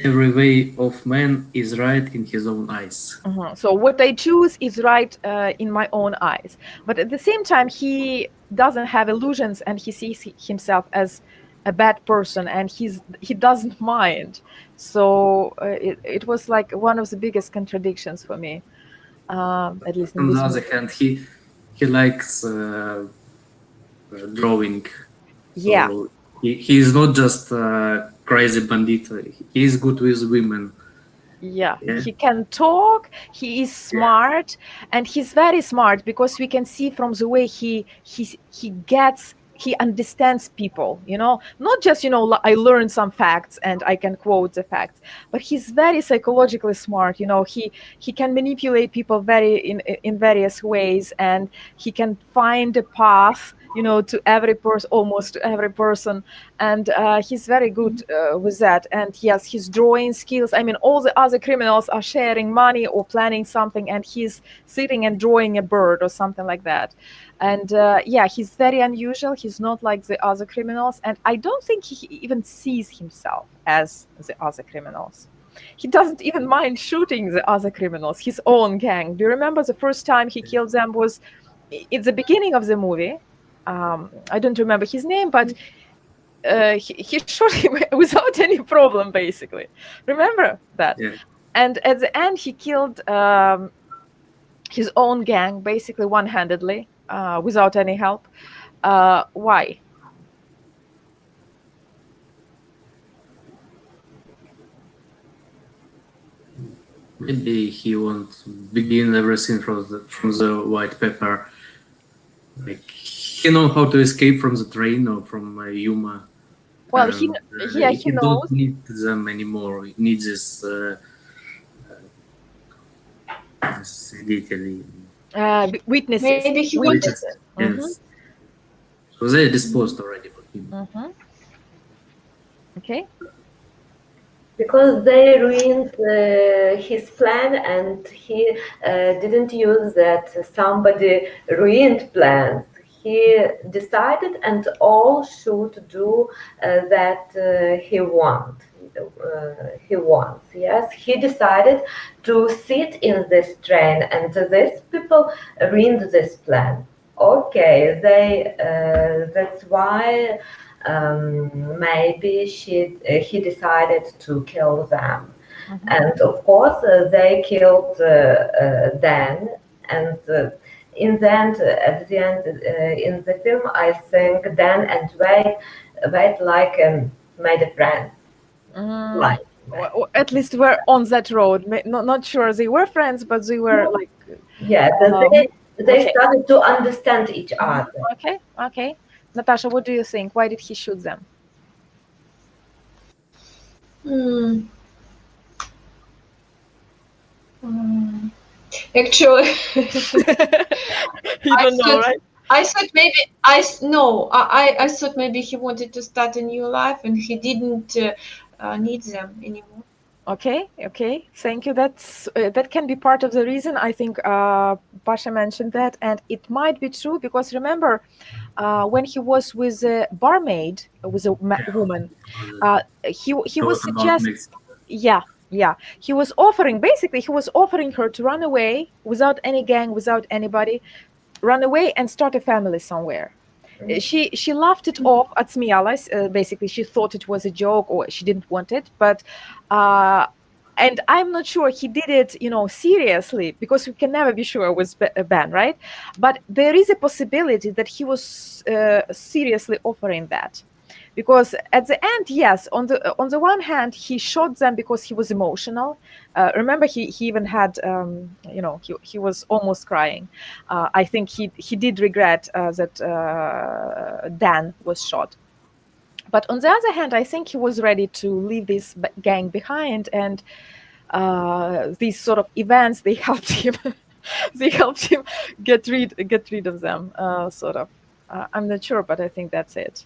every way of man is right in his own eyes. So what I choose is right in my own eyes. But at the same time, he doesn't have illusions, and he sees himself as a bad person, and he doesn't mind. So it was like one of the biggest contradictions for me, at least in On the this other movie. hand, he likes drawing. Yeah. So he is not just a crazy bandit. He is good with women. Yeah, Yeah. he can talk, he is smart, and he's very smart because we can see from the way he understands people, not just, I learned some facts and I can quote the facts, but he's very psychologically smart. He can manipulate people very in various ways, and he can find a path, to every person, almost to every person, and he's very good with that. And yes, his drawing skills, I mean, all the other criminals are sharing money or planning something, and he's sitting and drawing a bird or something like that. And yeah, he's very unusual. He's not like the other criminals, and I don't think he even sees himself as the other criminals. He doesn't even mind shooting the other criminals, his own gang. Do you remember the first time he killed them was in the beginning of the movie? I don't remember his name, but he shot him without any problem, basically. Remember that? Yeah. And at the end, he killed his own gang, basically one-handedly, without any help. Why? Maybe he won't begin everything from the white pepper. Like he know how to escape from the train or from Yuma. Well, he he knows. don't need them anymore. He needs this detailing. Witnesses. Maybe he Witnesses. wanted. Yes. So they disposed already for him. Okay. Because they ruined his plan, and he didn't use that somebody ruined plans. He decided, and all should do that he wants. Yes, he decided to sit in this train, and these people ruined this plan. Okay, that's why maybe he decided to kill them. And of course they killed Dan, and in the end, at the end, in the film, I think Dan and Wade like made a friend. Like, at least we're on that road. Not sure they were friends, but they were like. Yeah, they started to understand each other. Okay. Natasha, what do you think? Why did he shoot them? Actually, you don't know, right? I thought maybe I thought maybe he wanted to start a new life and he didn't need them anymore. Okay. Thank you. That can be part of the reason. I think Pasha mentioned that, and it might be true because remember, when he was with a barmaid, with a woman, he was suggesting, he was offering her to run away without any gang, without anybody, run away and start a family somewhere. She laughed it off at Smialas. Basically, she thought it was a joke or she didn't want it. But and I'm not sure he did it, seriously, because we can never be sure with Ben, right? But there is a possibility that he was seriously offering that. Because at the end, yes, on the one hand, he shot them because he was emotional. Remember, he even had, he was almost crying. I think he did regret that Dan was shot. But on the other hand, I think he was ready to leave this gang behind, and these sort of events, they helped him. They helped him get rid of them, sort of. I'm not sure, but I think that's it.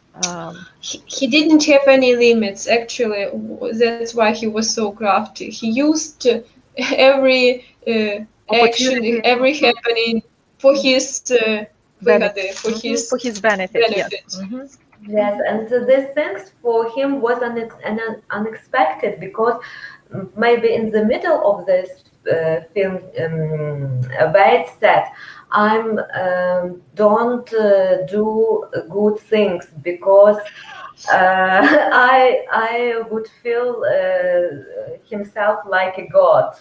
He didn't have any limits, actually. That's why he was so crafty. He used every action, every happening for his benefit. Yes. Yes, and these things for him was unexpected because maybe in the middle of this film, Wade said, "I'm don't do good things because I would feel himself like a god."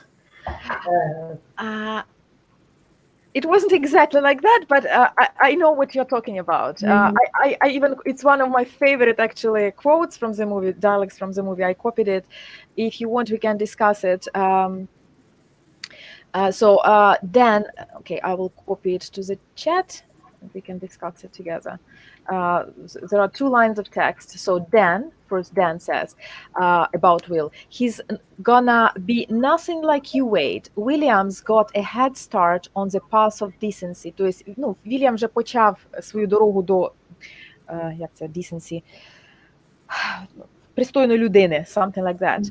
Uh, it wasn't exactly like that, but I know what you're talking about. I even, it's one of my favorite actually quotes from the movie, dialogues from the movie. I copied it. If you want, we can discuss it. Dan, okay, I will copy it to the chat and we can discuss it together. There are two lines of text. So first Dan says about Will, he's gonna be nothing like you, Wade. William's got a head start on the path of decency. То есть, ну, Вільям вже почав свою дорогу до, як це, decency, пристойної людини, something like that.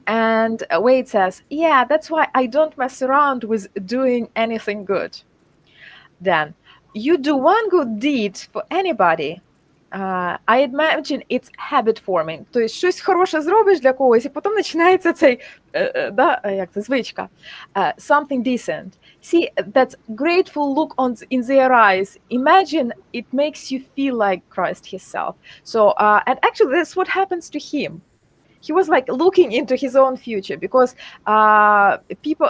And Wade says, yeah, that's why I don't mess around with doing anything good. Then, you do one good deed for anybody. I imagine it's habit forming. Тобто щось хороше зробиш для когось, і потім починається цей, як це, звичка. Something decent. See, that grateful look in their eyes. Imagine it makes you feel like Christ himself. So, and actually that's what happens to him. He was like looking into his own future because people,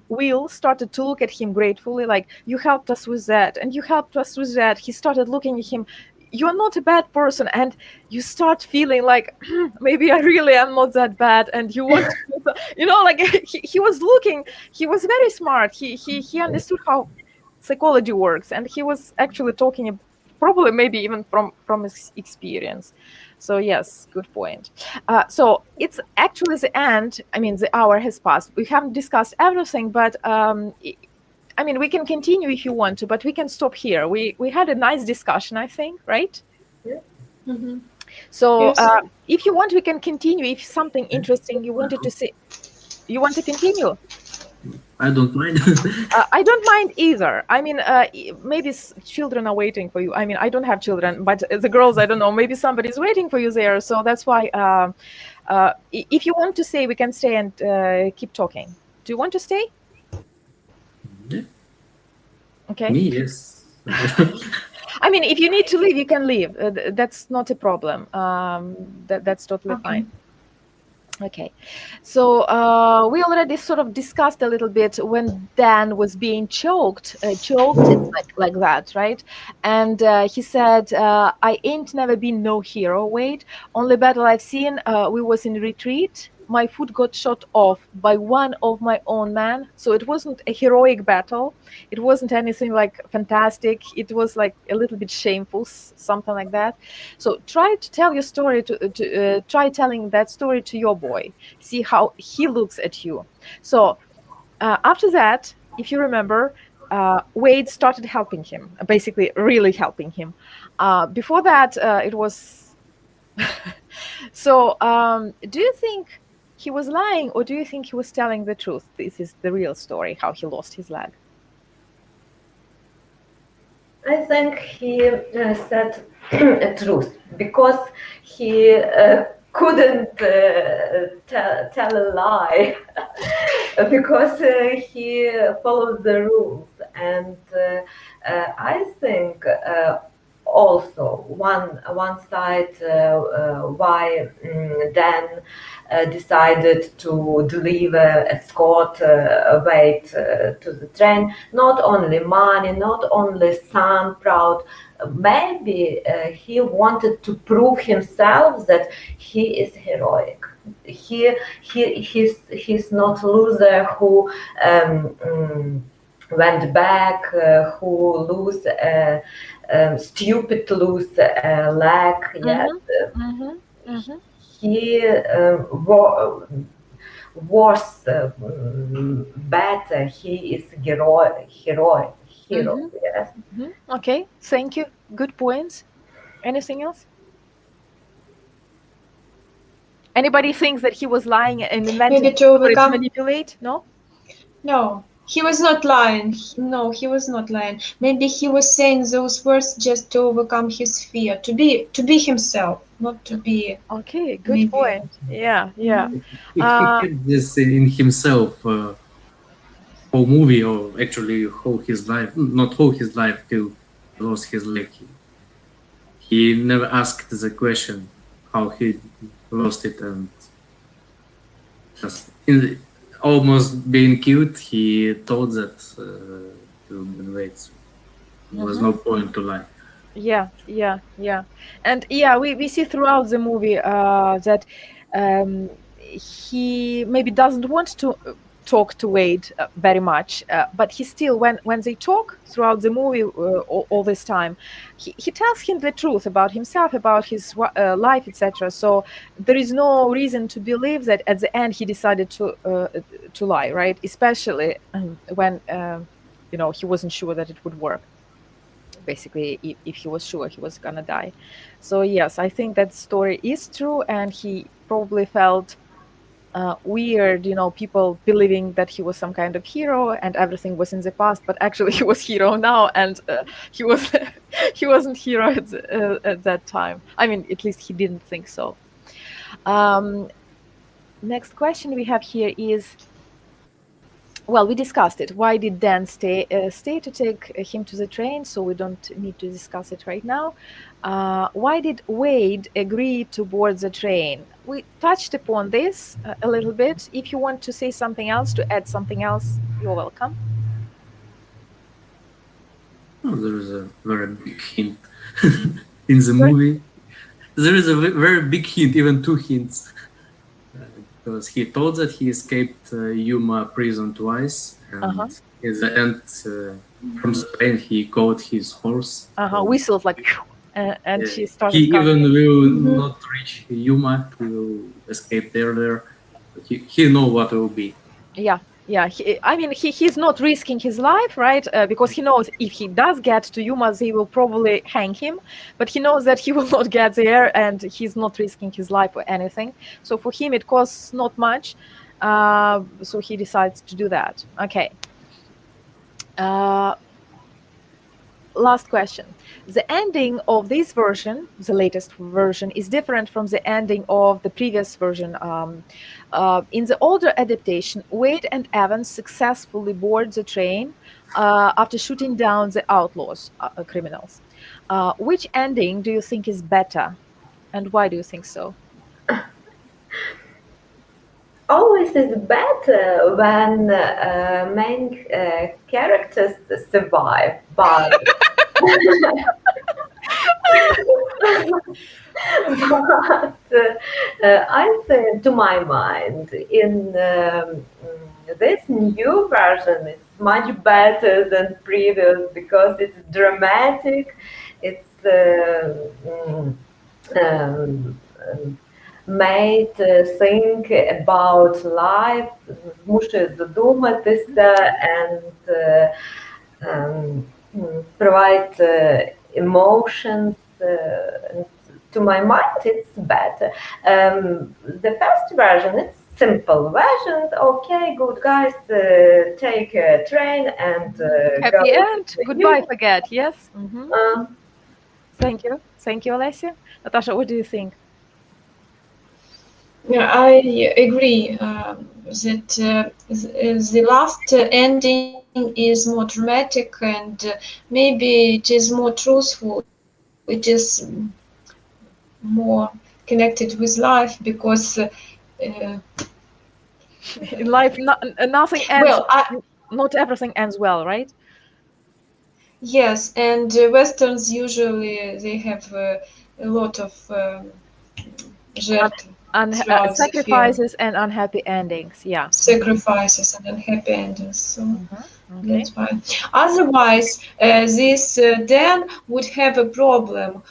Will started to look at him gratefully, like, you helped us with that and you helped us with that. He started looking at him, you're not a bad person, and you start feeling like maybe I really am not that bad, and you want to, you know, like he was looking, he was very smart, he understood how psychology works, and he was actually talking probably maybe even from his experience. So yes, good point. So it's actually the end. I mean, the hour has passed. We haven't discussed everything, but I mean, we can continue if you want to, but we can stop here. We had a nice discussion, I think, right? Yeah. Mhm. So Yes. if you want, we can continue. If something interesting you wanted to say, you want to continue? I don't mind. I don't mind either. I mean, maybe children are waiting for you. I mean, I don't have children, but the girls, I don't know. Maybe somebody's waiting for you there. So that's why, if you want to stay, we can stay and keep talking. Do you want to stay? Yeah, Okay. me, yes. I mean, if you need to leave, you can leave. That's not a problem. That's totally Okay. fine. Okay, so we already sort of discussed a little bit when Dan was being choked. Choked, it's like that, right? And he said, "I ain't never been no hero. Wait, only battle I've seen. We was in retreat. My foot got shot off by one of my own men. So it wasn't a heroic battle. It wasn't anything like fantastic. It was like a little bit shameful, something like that. So try to tell your story try telling that story to your boy. See how he looks at you." So after that, if you remember, Wade started helping him, basically really helping him. Before that, it was. So do you think he was lying, or do you think he was telling the truth? This is the real story, how he lost his leg. I think he said a truth because he couldn't tell a lie because he followed the rules, and I think also one side why Dan decided to deliver escort Wade to the train. Not only money, not only son proud. Maybe he wanted to prove himself that he is heroic. He's not loser who went back, who lose stupid lose leg. Yes, he was better. He is hero. Yes. Okay, thank you. Good points. Anything else? Anybody thinks that he was lying and inventing Maybe to story to overcome. manipulate? No? No. he was not lying. No, he was not lying. Maybe he was saying those words just to overcome his fear, to be himself, not to be Okay, good maybe. point. Yeah, yeah. He kept this in himself whole movie, or actually whole his life, not whole his life till he lost his leg. He never asked the question how he lost it, and just almost being killed, he told that to Ben Wade. So there was no point to lie. Yeah, yeah, yeah. And yeah, we see throughout the movie that he maybe doesn't want to talk to Wade very much, but he still, when they talk throughout the movie all this time, he tells him the truth about himself, about his life, etc. So there is no reason to believe that at the end he decided to lie, right? Especially when he wasn't sure that it would work. Basically, if he was sure he was gonna die. So yes, I think that story is true, and he probably felt weird, people believing that he was some kind of hero and everything was in the past, but actually he was hero now, and he was he wasn't hero at that time. I mean, at least he didn't think so. Next question we have here is, well, we discussed it. Why did Dan stay to take him to the train? So we don't need to discuss it right now. Why did Wade agree to board the train? We touched upon this a little bit. If you want to say something else, to add something else, you're welcome. Oh, there is a very big hint in the Sorry? movie. There is a very big hint, even two hints. Because he told that he escaped Yuma prison twice, and in the end, from the train, he caught his horse. Whistled like, and she He started coming. even will not reach Yuma. He will escape there. He know what it will be. Yeah. He's not risking his life, right? Because he knows if he does get to Yuma, they will probably hang him. But he knows that he will not get there, and he's not risking his life or anything. So for him, it costs not much. So he decides to do that. Okay. Last question. The ending of this version, the latest version, is different from the ending of the previous version. In the older adaptation, Wade and Evans successfully board the train after shooting down the outlaws, criminals. Which ending do you think is better, and why do you think so? Always is better when main characters survive, but I think, to my mind, in this new version, it's much better than previous because it's dramatic. It's made think about life, змушує задуматися, and provide emotions. To my mind, it's better. The first version, it's simple versions. Okay, good guys, take a train and Happy go end. Goodbye, forget. Yes. Thank you, Alessia. Natasha, what do you think? Yeah, I agree that the last ending is more dramatic, and maybe it is more truthful. It is more connected with life because In life, nothing ends. well, Not everything ends well, right? yes, and westerns usually they have a lot of жертв throughout the film. Sacrifices and unhappy endings. Yeah. Sacrifices and unhappy endings. So Okay. that's why. Otherwise, this Dan would have a problem.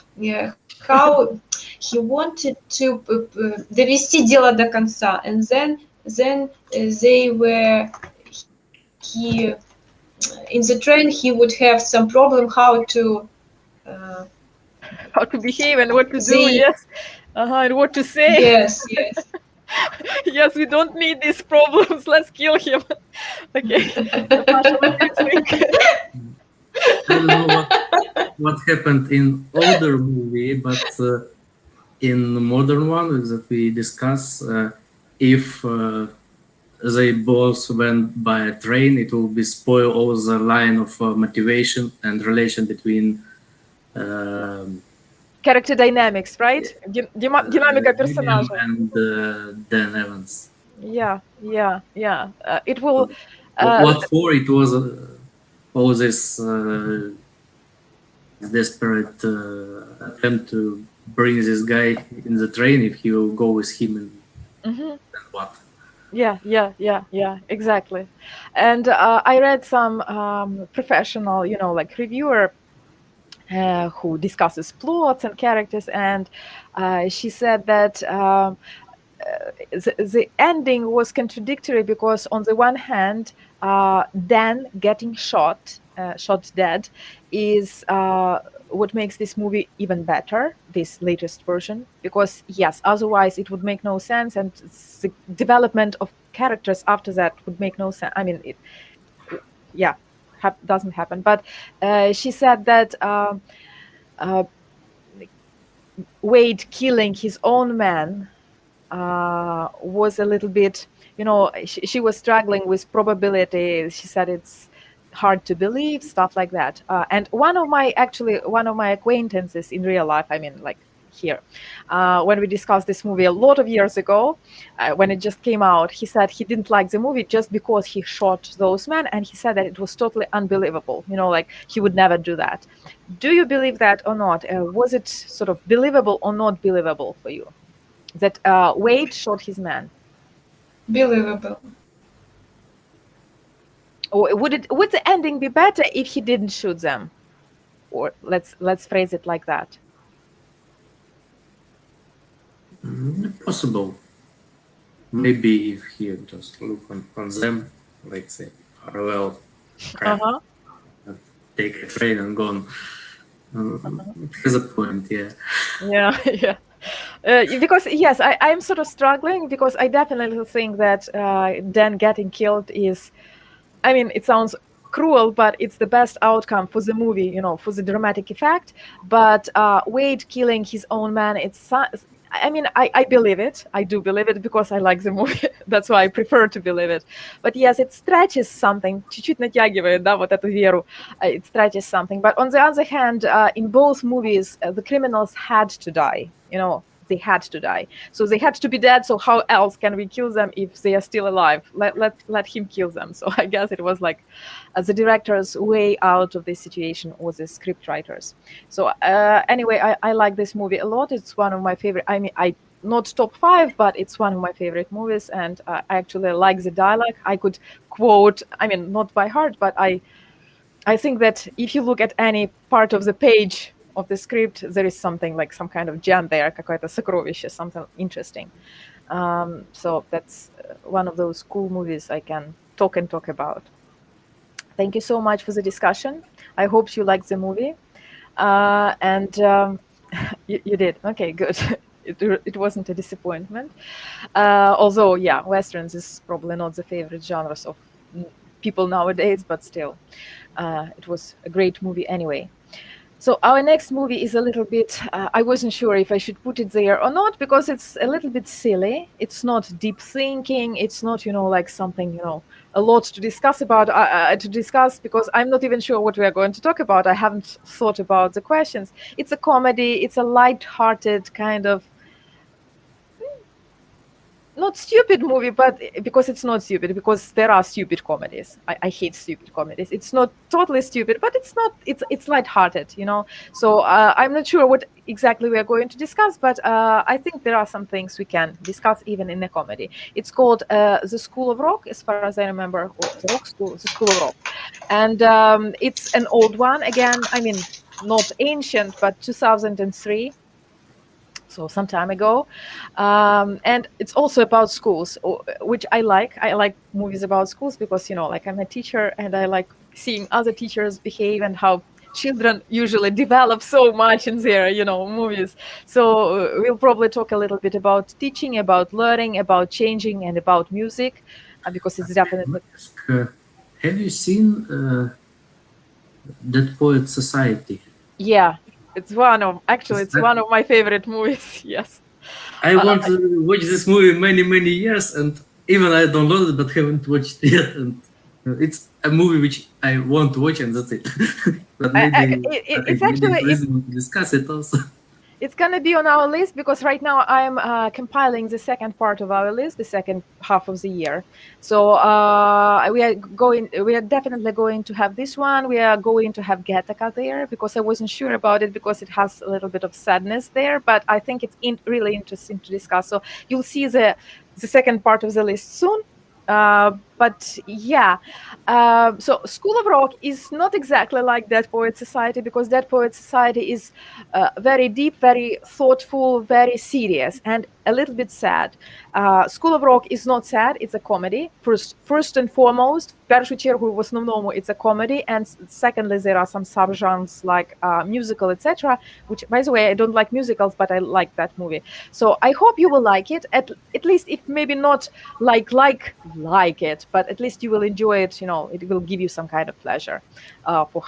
How he wanted to довести дело до конца, and then they were he in the train he would have some problem how to How to behave and what to do, yes. And what to say. yes Yes, we don't need these problems. Let's kill him. Okay. Natasha, what do you think? I don't know what happened in older movie, but in the modern one that we discuss, if they both went by a train, it will be spoil all the line of motivation and relation between um, Character dynamics, right? Динамика William персонажа. and Dan Evans. Yeah, yeah, yeah. It will. What for it was all this desperate attempt to bring this guy in the train if he will go with him and what. Yeah, yeah, yeah, yeah, exactly. And I read some professional, like reviewer who discusses plots and characters, and she said that the ending was contradictory because on the one hand, Dan getting shot dead, is what makes this movie even better, this latest version, because yes, otherwise it would make no sense, and the development of characters after that would make no sense. I mean, yeah, doesn't happen. But she said that uh, Wade killing his own man was a little bit, she was struggling with probability. She said it's hard to believe, stuff like that. And one of my acquaintances in real life, I mean, like here, when we discussed this movie a lot of years ago, when it just came out, he said he didn't like the movie just because he shot those men, and he said that it was totally unbelievable. Like he would never do that. Do you believe that or not? Was it sort of believable or not believable for you that Wade shot his man? Believable. Or would the ending be better if he didn't shoot them? Or let's phrase it like that. Possible. Maybe if he just look on them, like say farewell, crap, Uh-huh. take a train and gone. It has a point, yeah. Yeah, yeah. Because yes, I'm sort of struggling because I definitely think that Dan getting killed is, I mean, it sounds cruel, but it's the best outcome for the movie, for the dramatic effect. But Wade killing his own man, I mean, I believe it. I do believe it because I like the movie. That's why I prefer to believe it. But yes, it stretches something. Чуть-чуть натягивает, да, вот эту веру. It stretches something. But on the other hand, in both movies, the criminals had to die. They had to die. So they had to be dead. So how else can we kill them if they are still alive? Let him kill them. So I guess it was like the director's way out of this situation, or the script writers. So anyway, I like this movie a lot. It's one of my favorite. I mean, I not top 5, but it's one of my favorite movies, and I actually like the dialogue. I could quote. I mean, not by heart, but I think that if you look at any part of the page of the script, there is something like some kind of gem there, какое-то сокровище, something interesting. So that's one of those cool movies I can talk about. Thank you so much for the discussion. I hope you liked the movie. And you did. Okay, good. It wasn't a disappointment. Although, yeah, Westerns is probably not the favorite genres of people nowadays, but still, it was a great movie anyway. So our next movie is a little bit, I wasn't sure if I should put it there or not, because it's a little bit silly. It's not deep thinking. It's not, like something, a lot to discuss because I'm not even sure what we are going to talk about. I haven't thought about the questions. It's a comedy. It's a light-hearted kind of, not stupid movie, but because it's not stupid, because there are stupid comedies. I hate stupid comedies. It's not totally stupid, but it's lighthearted, So I'm not sure what exactly we are going to discuss, but I think there are some things we can discuss even in a comedy. It's called The School of Rock, as far as I remember, or The School of Rock. And it's an old one. Again, I mean, not ancient, but 2003. So some time ago, and it's also about schools, which I like. I like movies about schools because like I'm a teacher and I like seeing other teachers behave and how children usually develop so much in their, movies. So we'll probably talk a little bit about teaching, about learning, about changing, and about music, because it's definitely. Have you seen That Poet Society? Yeah, it's one of my favorite movies. Yes. I want to watch this movie many years, and even I downloaded it but haven't watched it yet. And it's a movie which I want to watch, and that's it. But maybe I It's think maybe actually it's reasonable to discuss it also. it's going to be on our list because right now I'm compiling the second part of our list, the second half of the year. So we are definitely going to have this one. We are going to have Gattaca there because I wasn't sure about it because it has a little bit of sadness there, but I think it's really interesting to discuss. So you'll see the second part of the list soon. But yeah, so School of Rock is not exactly like Dead Poet Society because Dead Poet Society is very deep, very thoughtful, very serious, and a little bit sad. School of Rock is not sad; it's a comedy. First and foremost, в першу чергу в основному it's a comedy, and secondly there are some subgenres like musical, etc. Which, by the way, I don't like musicals, but I like that movie. So I hope you will like it. At least, if maybe not like it, but at least you will enjoy it. It will give you some kind of pleasure for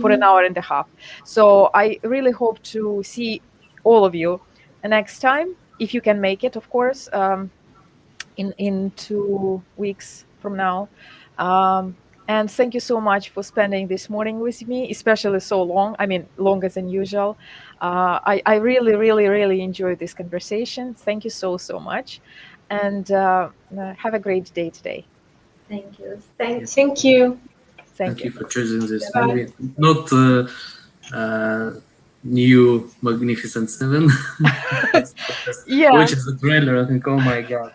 for an hour and a half. So I really hope to see all of you next time, if you can make it, of course, in 2 weeks from now. And thank you so much for spending this morning with me, especially so long. I mean, longer than usual. I really enjoyed this conversation. Thank you so much. And have a great day today. Thank you. Thank you. Thank you for choosing this Bye. movie. Not new Magnificent Seven. Yeah. Which is the trailer. I think, oh my god.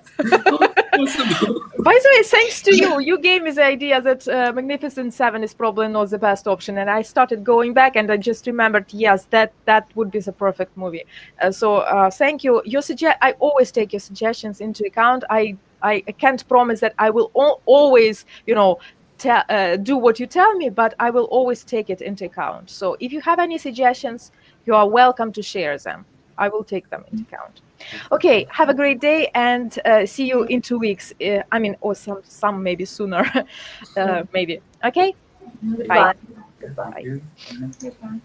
Possible. By the way, thanks to you, you gave me the idea that Magnificent Seven is probably not the best option, and I started going back, and I just remembered, yes, that would be the perfect movie. So thank you. I always take your suggestions into account. I can't promise that I will always, do what you tell me, but I will always take it into account. So if you have any suggestions, you are welcome to share them. I will take them into account. Okay, have a great day, and see you in 2 weeks. Or some maybe sooner, maybe. Okay, Goodbye. Thank you. Goodbye.